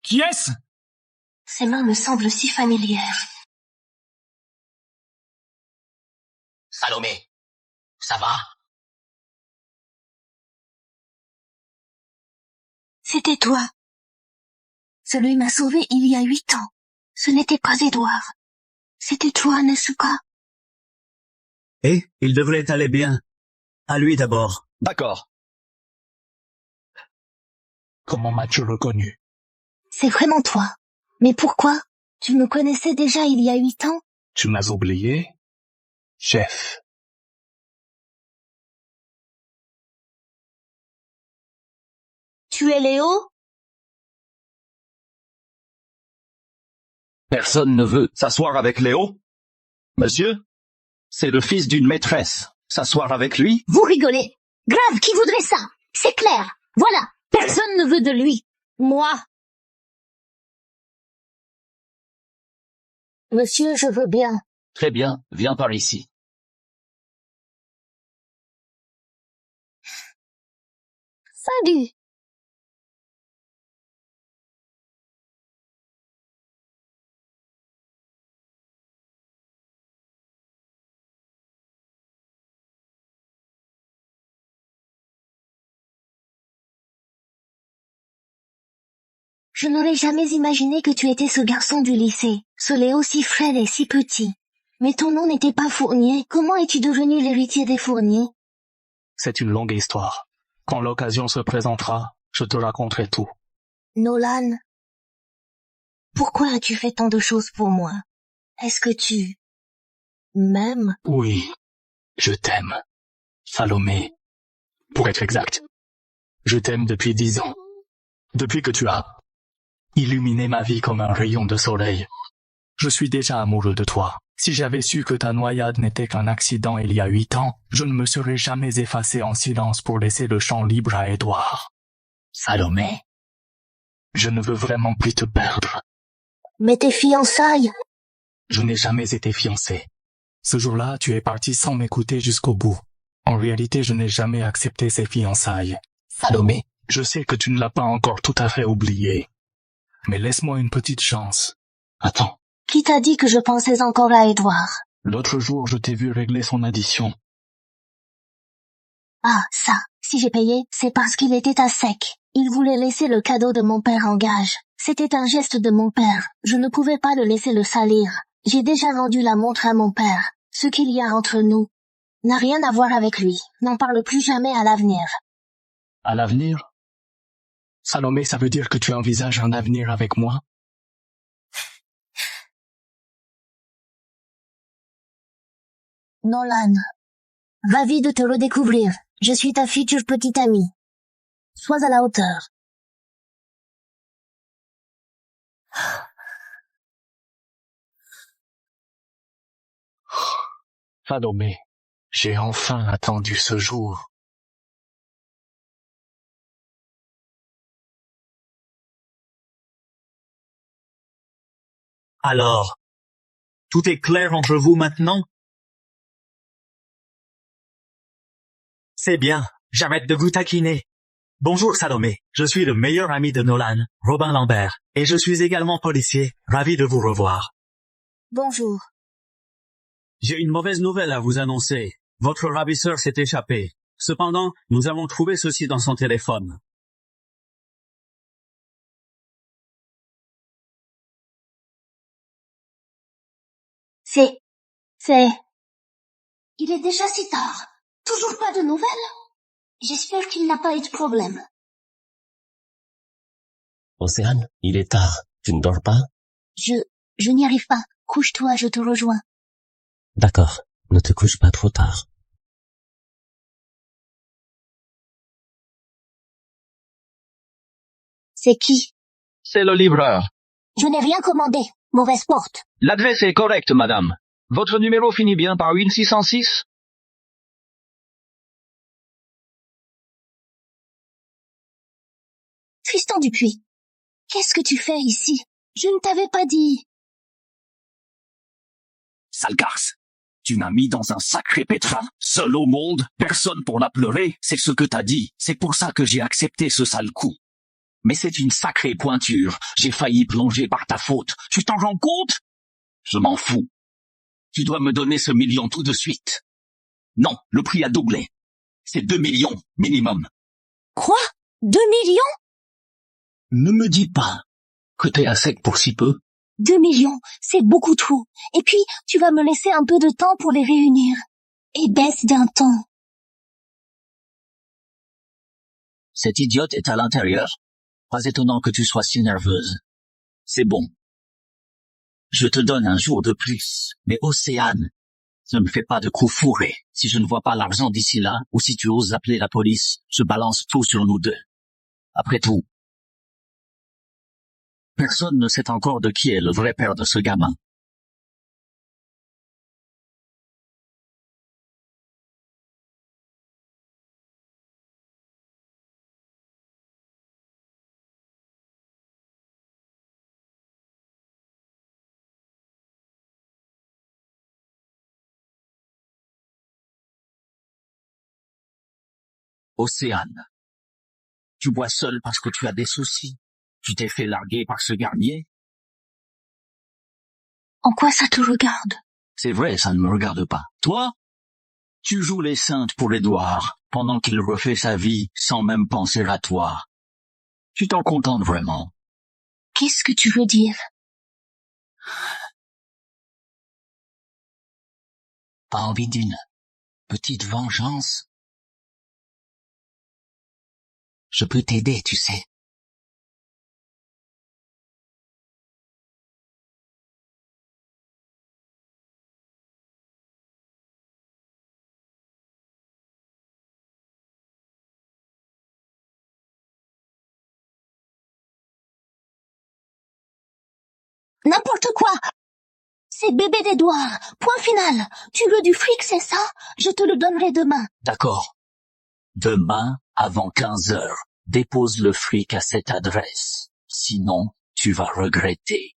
Qui est-ce? Ces mains me semblent si familières. Salomé, ça va? C'était toi. Celui m'a sauvé il y a 8 ans. Ce n'était pas Édouard. C'était toi, n'est-ce pas? Eh, il devrait aller bien. À lui d'abord. D'accord. Comment m'as-tu reconnu? C'est vraiment toi. Mais pourquoi? Tu me connaissais déjà il y a 8 ans? Tu m'as oublié? Chef. Tu es Léo? Personne ne veut s'asseoir avec Léo? Monsieur? C'est le fils d'une maîtresse. S'asseoir avec lui? Vous rigolez. Grave, qui voudrait ça? C'est clair. Voilà. Personne ne veut de lui. Moi. Monsieur, je veux bien. Très bien, viens par ici. Salut. Je n'aurais jamais imaginé que tu étais ce garçon du lycée, ce Léo si frêle et si petit. Mais ton nom n'était pas Fournier. Comment es-tu devenu l'héritier des Fournier? C'est une longue histoire. Quand l'occasion se présentera, je te raconterai tout. Nolan, pourquoi as-tu fait tant de choses pour moi? Est-ce que tu m'aimes? Oui, je t'aime. Salomé. Pour être exact. Je t'aime depuis 10 ans. Depuis que tu as illuminé ma vie comme un rayon de soleil. Je suis déjà amoureux de toi. Si j'avais su que ta noyade n'était qu'un accident il y a 8 ans, je ne me serais jamais effacé en silence pour laisser le champ libre à Édouard. Salomé, je ne veux vraiment plus te perdre. Mais tes fiançailles? Je n'ai jamais été fiancé. Ce jour-là, tu es parti sans m'écouter jusqu'au bout. En réalité, je n'ai jamais accepté ces fiançailles. Salomé, je sais que tu ne l'as pas encore tout à fait oublié. Mais laisse-moi une petite chance. Attends. Qui t'a dit que je pensais encore à Édouard? L'autre jour, je t'ai vu régler son addition. Ah, ça. Si j'ai payé, c'est parce qu'il était à sec. Il voulait laisser le cadeau de mon père en gage. C'était un geste de mon père. Je ne pouvais pas le laisser le salir. J'ai déjà rendu la montre à mon père. Ce qu'il y a entre nous n'a rien à voir avec lui. N'en parle plus jamais à l'avenir. À l'avenir? Salomé, ça veut dire que tu envisages un avenir avec moi? Nolan, ravi de te redécouvrir. Je suis ta future petite amie. Sois à la hauteur. Salomé, j'ai enfin attendu ce jour. Alors, tout est clair entre vous maintenant? C'est bien, j'arrête de vous taquiner. Bonjour Salomé, je suis le meilleur ami de Nolan, Robin Lambert, et je suis également policier, ravi de vous revoir. Bonjour. J'ai une mauvaise nouvelle à vous annoncer. Votre ravisseur s'est échappé. Cependant, nous avons trouvé ceci dans son téléphone. Il est déjà si tard. Toujours pas de nouvelles? J'espère qu'il n'a pas eu de problème. Océane, il est tard. Tu ne dors pas? Je n'y arrive pas. Couche-toi, je te rejoins. D'accord. Ne te couche pas trop tard. C'est qui? C'est le livreur. Je n'ai rien commandé. Mauvaise porte. L'adresse est correcte, madame. Votre numéro finit bien par 1606? Tristan Dupuis, qu'est-ce que tu fais ici? Je ne t'avais pas dit. Sale garce, tu m'as mis dans un sacré pétrin. Seul au monde, personne pour la pleurer, c'est ce que t'as dit. C'est pour ça que j'ai accepté ce sale coup. Mais c'est une sacrée pointure. J'ai failli plonger par ta faute. Tu t'en rends compte? Je m'en fous. Tu dois me donner ce million tout de suite. Non, le prix a doublé. C'est 2 millions, minimum. Quoi? 2 millions? Ne me dis pas que t'es à sec pour si peu. 2 millions, c'est beaucoup trop. Et puis, tu vas me laisser un peu de temps pour les réunir. Et baisse d'un ton. Cette idiote est à l'intérieur. Pas étonnant que tu sois si nerveuse. C'est bon. Je te donne un jour de plus, mais Océane, ne me fais pas de coups fourrés. Si je ne vois pas l'argent d'ici là, ou si tu oses appeler la police, je balance tout sur nous deux. Après tout, personne ne sait encore de qui est le vrai père de ce gamin. Océane, tu bois seul parce que tu as des soucis. Tu t'es fait larguer par ce garnier. En quoi ça te regarde? C'est vrai, ça ne me regarde pas. Toi, tu joues les saintes pour Édouard, pendant qu'il refait sa vie sans même penser à toi. Tu t'en contentes vraiment. Qu'est-ce que tu veux dire? Pas envie d'une petite vengeance? Je peux t'aider, tu sais. N'importe quoi! C'est bébé d'Edouard. Point final. Tu veux du fric, c'est ça? Je te le donnerai demain. D'accord. Demain, avant 15 heures, dépose le fric à cette adresse. Sinon, tu vas regretter.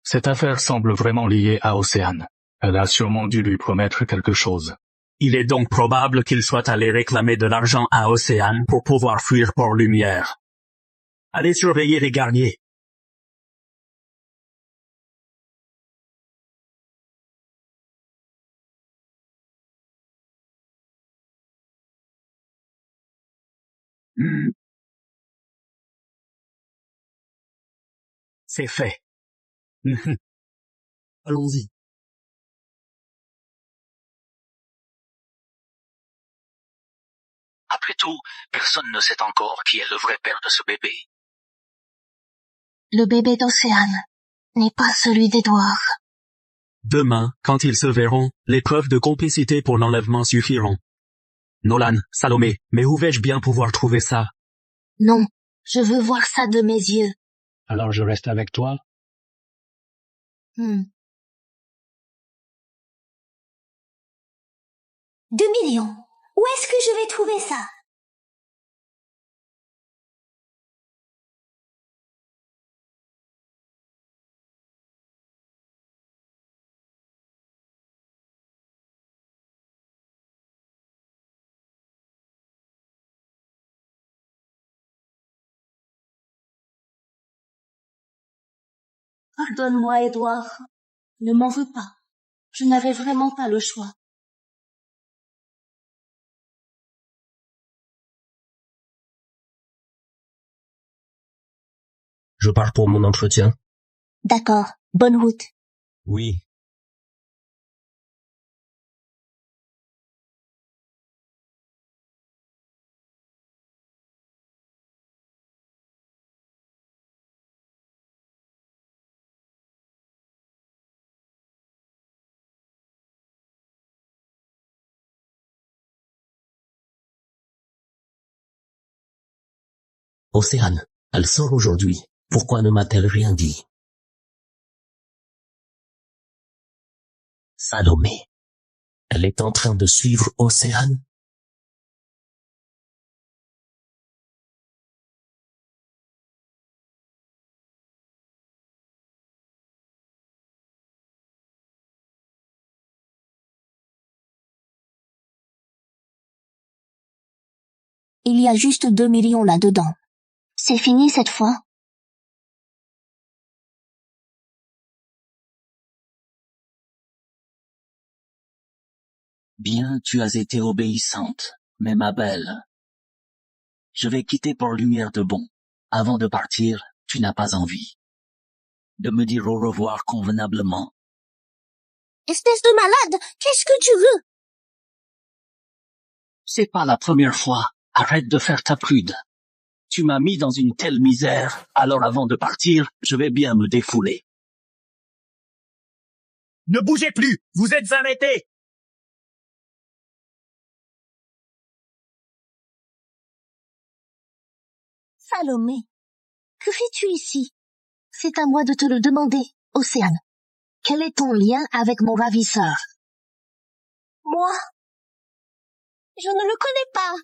Cette affaire semble vraiment liée à Océane. Elle a sûrement dû lui promettre quelque chose. Il est donc probable qu'il soit allé réclamer de l'argent à Océane pour pouvoir fuir Port-Lumière. Allez surveiller les garniers. C'est fait. Allons-y. Après tout, personne ne sait encore qui est le vrai père de ce bébé. Le bébé d'Océane n'est pas celui d'Edouard. Demain, quand ils se verront, les preuves de complicité pour l'enlèvement suffiront. Nolan, Salomé, mais où vais-je bien pouvoir trouver ça? Non, je veux voir ça de mes yeux. Alors je reste avec toi? 2 millions. Où est-ce que je vais trouver ça? Pardonne-moi, Edouard. Ne m'en veux pas. Je n'avais vraiment pas le choix. Je pars pour mon entretien. D'accord. Bonne route. Oui. Océane, elle sort aujourd'hui. Pourquoi ne m'a-t-elle rien dit? Salomé. Elle est en train de suivre Océane? Il y a juste 2 millions là-dedans. C'est fini cette fois. Bien, tu as été obéissante, mais ma belle, je vais quitter Port-Lumière de bon. Avant de partir, tu n'as pas envie de me dire au revoir convenablement. Espèce de malade, qu'est-ce que tu veux? C'est pas la première fois. Arrête de faire ta prude. Tu m'as mis dans une telle misère, alors avant de partir, je vais bien me défouler. Ne bougez plus, vous êtes arrêtés. Salomé, que fais-tu ici? C'est à moi de te le demander, Océane. Quel est ton lien avec mon ravisseur? Moi? Je ne le connais pas.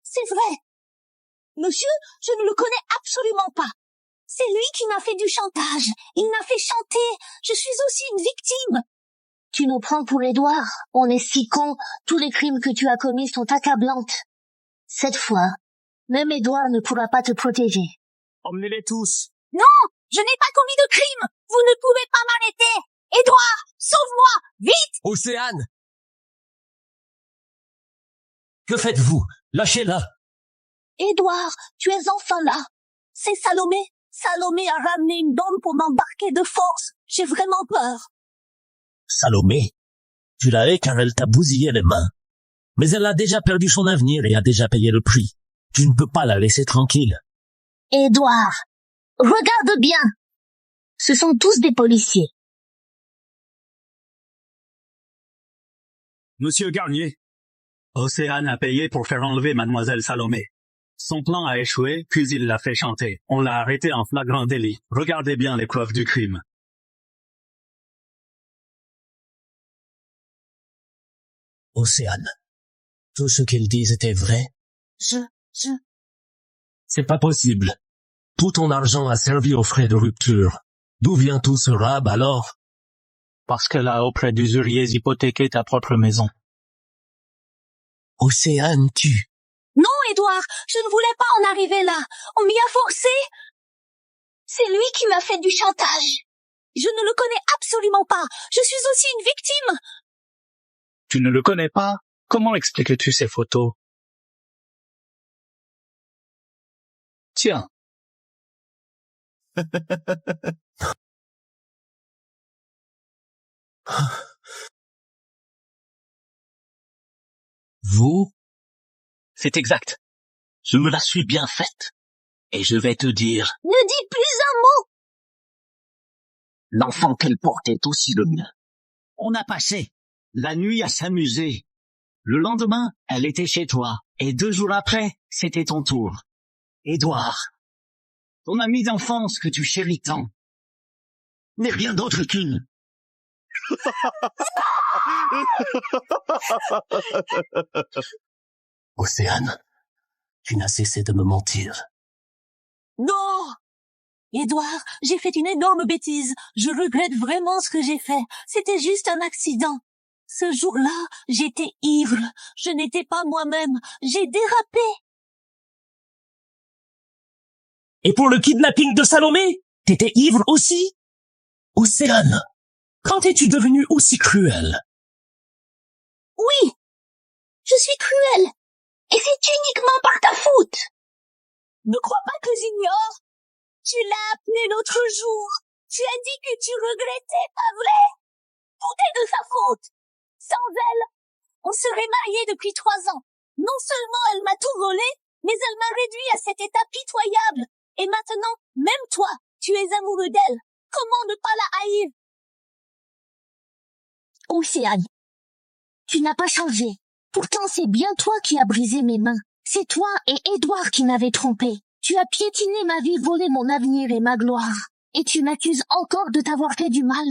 C'est vrai. Monsieur, je ne le connais absolument pas. C'est lui qui m'a fait du chantage. Il m'a fait chanter. Je suis aussi une victime. Tu nous prends pour Édouard. On est si cons. Tous les crimes que tu as commis sont accablantes. Cette fois, même Édouard ne pourra pas te protéger. Emmenez-les tous. Non, je n'ai pas commis de crime. Vous ne pouvez pas m'arrêter. Édouard, sauve-moi, vite. Océane! Que faites-vous? Lâchez-la! Édouard, tu es enfin là. C'est Salomé. Salomé a ramené une bombe pour m'embarquer de force. J'ai vraiment peur. Salomé, tu la hais car elle t'a bousillé les mains. Mais elle a déjà perdu son avenir et a déjà payé le prix. Tu ne peux pas la laisser tranquille. Édouard, regarde bien. Ce sont tous des policiers. Monsieur Garnier, Océane a payé pour faire enlever mademoiselle Salomé. Son plan a échoué, puis il l'a fait chanter. On l'a arrêté en flagrant délit. Regardez bien les preuves du crime. Océane, tout ce qu'ils disent était vrai? C'est pas possible. Tout ton argent a servi aux frais de rupture. D'où vient tout ce rab alors? Parce qu'elle a auprès d'usuriers hypothéqué ta propre maison. Océane, tu... Non, Édouard, je ne voulais pas en arriver là. On m'y a forcé. C'est lui qui m'a fait du chantage. Je ne le connais absolument pas. Je suis aussi une victime. Tu ne le connais pas? Comment expliques-tu ces photos? Tiens. Vous? C'est exact. Je me la suis bien faite. Et je vais te dire... Ne dis plus un mot! L'enfant qu'elle porte est aussi le mien. On a passé la nuit à s'amuser. Le lendemain, elle était chez toi. Et 2 jours après, c'était ton tour. Édouard, ton ami d'enfance que tu chéris tant, n'est rien d'autre qu'une... Océane, tu n'as cessé de me mentir. Non! Édouard, j'ai fait une énorme bêtise. Je regrette vraiment ce que j'ai fait. C'était juste un accident. Ce jour-là, j'étais ivre. Je n'étais pas moi-même. J'ai dérapé. Et pour le kidnapping de Salomé, t'étais ivre aussi? Océane, quand es-tu devenue aussi cruelle? Oui, je suis cruelle. Et c'est uniquement par ta faute. Ne crois pas que j'ignore. Tu l'as appelé l'autre jour. Tu as dit que tu regrettais, pas vrai? Tout est de sa faute. Sans elle, on serait mariés depuis 3 ans. Non seulement elle m'a tout volé, mais elle m'a réduit à cet état pitoyable. Et maintenant, même toi, tu es amoureux d'elle. Comment ne pas la haïr? Océane, tu n'as pas changé. Pourtant, c'est bien toi qui as brisé mes mains. C'est toi et Édouard qui m'avez trompé. Tu as piétiné ma vie, volé mon avenir et ma gloire. Et tu m'accuses encore de t'avoir fait du mal.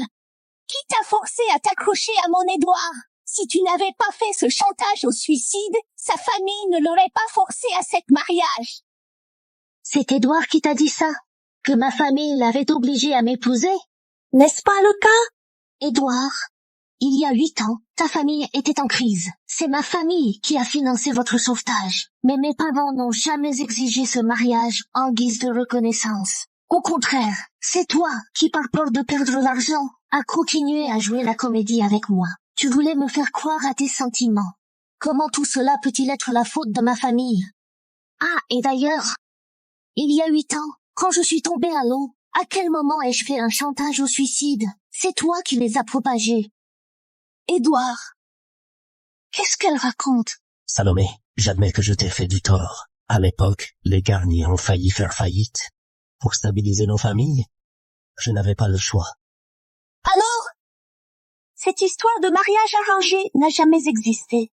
Qui t'a forcé à t'accrocher à mon Édouard? Si tu n'avais pas fait ce chantage au suicide, sa famille ne l'aurait pas forcé à cet mariage. C'est Édouard qui t'a dit ça? Que ma famille l'avait obligé à m'épouser? N'est-ce pas le cas? Édouard, Il y a 8 ans, ta famille était en crise. C'est ma famille qui a financé votre sauvetage. Mais mes parents n'ont jamais exigé ce mariage en guise de reconnaissance. Au contraire, c'est toi qui, par peur de perdre l'argent, as continué à jouer la comédie avec moi. Tu voulais me faire croire à tes sentiments. Comment tout cela peut-il être la faute de ma famille? Ah, et d'ailleurs, il y a 8 ans, quand je suis tombée à l'eau, à quel moment ai-je fait un chantage au suicide? C'est toi qui les as propagés. Édouard, qu'est-ce qu'elle raconte? Salomé, j'admets que je t'ai fait du tort. À l'époque, les Garnier ont failli faire faillite. Pour stabiliser nos familles, je n'avais pas le choix. Alors? Cette histoire de mariage arrangé n'a jamais existé.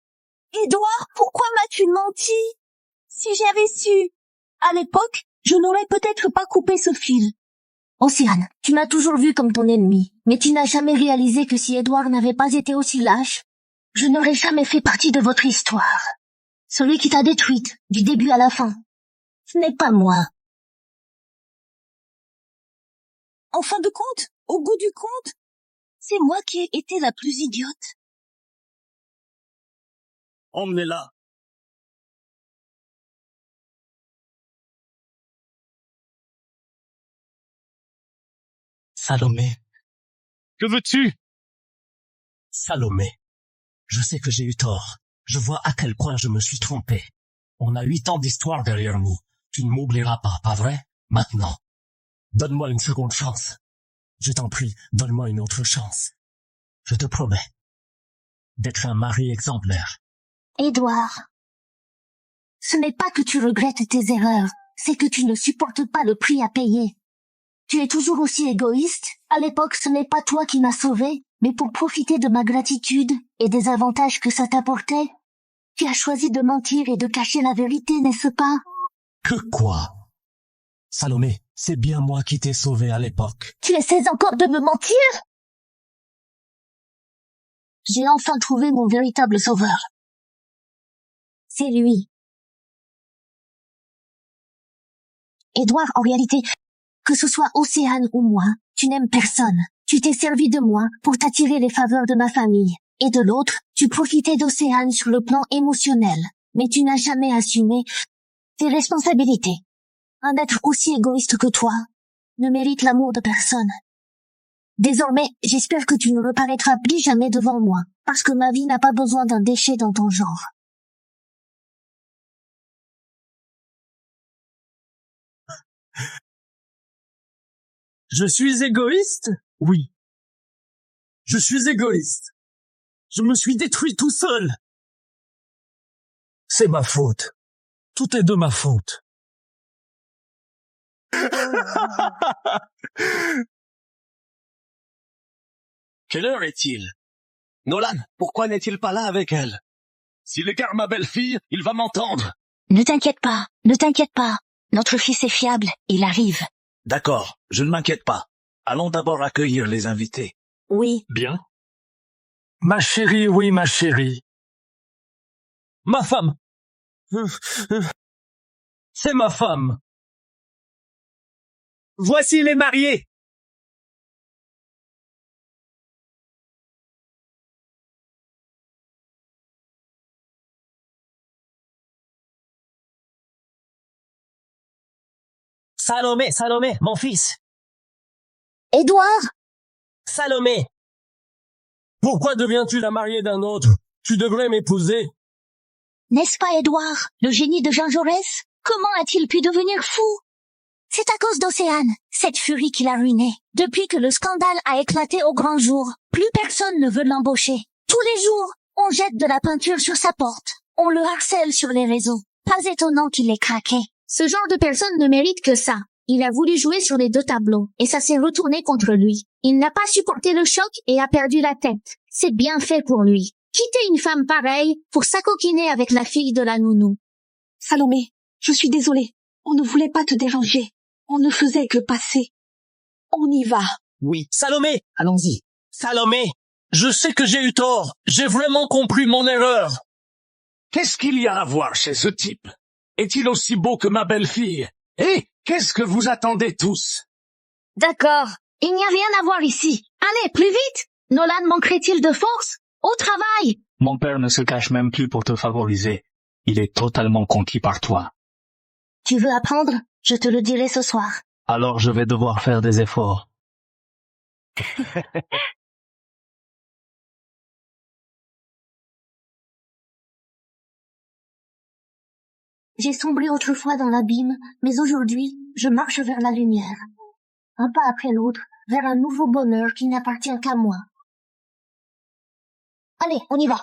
Édouard, pourquoi m'as-tu menti? Si j'avais su, à l'époque, je n'aurais peut-être pas coupé ce fil. Océane, tu m'as toujours vu comme ton ennemi, mais tu n'as jamais réalisé que si Édouard n'avait pas été aussi lâche, je n'aurais jamais fait partie de votre histoire. Celui qui t'a détruite, du début à la fin, ce n'est pas moi. En fin de compte, au bout du compte, c'est moi qui ai été la plus idiote. Emmenez-la. Salomé. Que veux-tu? Salomé. Je sais que j'ai eu tort. Je vois à quel point je me suis trompé. On a 8 ans d'histoire derrière nous. Tu ne m'oublieras pas vrai? Maintenant. Donne-moi une seconde chance. Je t'en prie, donne-moi une autre chance. Je te promets d'être un mari exemplaire. Édouard, ce n'est pas que tu regrettes tes erreurs, c'est que tu ne supportes pas le prix à payer. Tu es toujours aussi égoïste. À l'époque, ce n'est pas toi qui m'as sauvé, mais pour profiter de ma gratitude et des avantages que ça t'apportait, tu as choisi de mentir et de cacher la vérité, n'est-ce pas? Que quoi? Salomé, c'est bien moi qui t'ai sauvé à l'époque. Tu essaies encore de me mentir? J'ai enfin trouvé mon véritable sauveur. C'est lui. Édouard, en réalité, que ce soit Océane ou moi, tu n'aimes personne. Tu t'es servi de moi pour t'attirer les faveurs de ma famille. Et de l'autre, tu profitais d'Océane sur le plan émotionnel. Mais tu n'as jamais assumé tes responsabilités. Un être aussi égoïste que toi ne mérite l'amour de personne. Désormais, j'espère que tu ne reparaîtras plus jamais devant moi, parce que ma vie n'a pas besoin d'un déchet dans ton genre. Je suis égoïste? Oui. Je suis égoïste. Je me suis détruit tout seul. C'est ma faute. Tout est de ma faute. Quelle heure est-il? Nolan, pourquoi n'est-il pas là avec elle? S'il écarte ma belle-fille, il va m'entendre. Ne t'inquiète pas, Notre fils est fiable, il arrive. D'accord, je ne m'inquiète pas. Allons d'abord accueillir les invités. Oui. Bien. Ma chérie, oui, ma chérie. Ma femme. C'est ma femme. Voici les mariés. Salomé, mon fils. Édouard! Salomé! Pourquoi deviens-tu la mariée d'un autre? Tu devrais m'épouser. N'est-ce pas Édouard, le génie de Jean Jaurès? Comment a-t-il pu devenir fou? C'est à cause d'Océane, cette furie qui l'a ruiné. Depuis que le scandale a éclaté au grand jour, plus personne ne veut l'embaucher. Tous les jours, on jette de la peinture sur sa porte. On le harcèle sur les réseaux. Pas étonnant qu'il ait craqué. Ce genre de personne ne mérite que ça. Il a voulu jouer sur les 2 tableaux, et ça s'est retourné contre lui. Il n'a pas supporté le choc et a perdu la tête. C'est bien fait pour lui. Quitter une femme pareille pour s'acoquiner avec la fille de la nounou. Salomé, je suis désolée. On ne voulait pas te déranger. On ne faisait que passer. On y va. Oui. Salomé, allons-y. Salomé, je sais que j'ai eu tort. J'ai vraiment compris mon erreur. Qu'est-ce qu'il y a à voir chez ce type? Est-il aussi beau que ma belle-fille? Eh, qu'est-ce que vous attendez tous? D'accord, il n'y a rien à voir ici. Allez, plus vite! Nolan manquerait-il de force? Au travail! Mon père ne se cache même plus pour te favoriser. Il est totalement conquis par toi. Tu veux apprendre? Je te le dirai ce soir. Alors je vais devoir faire des efforts. J'ai sombré autrefois dans l'abîme, mais aujourd'hui, je marche vers la lumière. Un pas après l'autre, vers un nouveau bonheur qui n'appartient qu'à moi. Allez, on y va.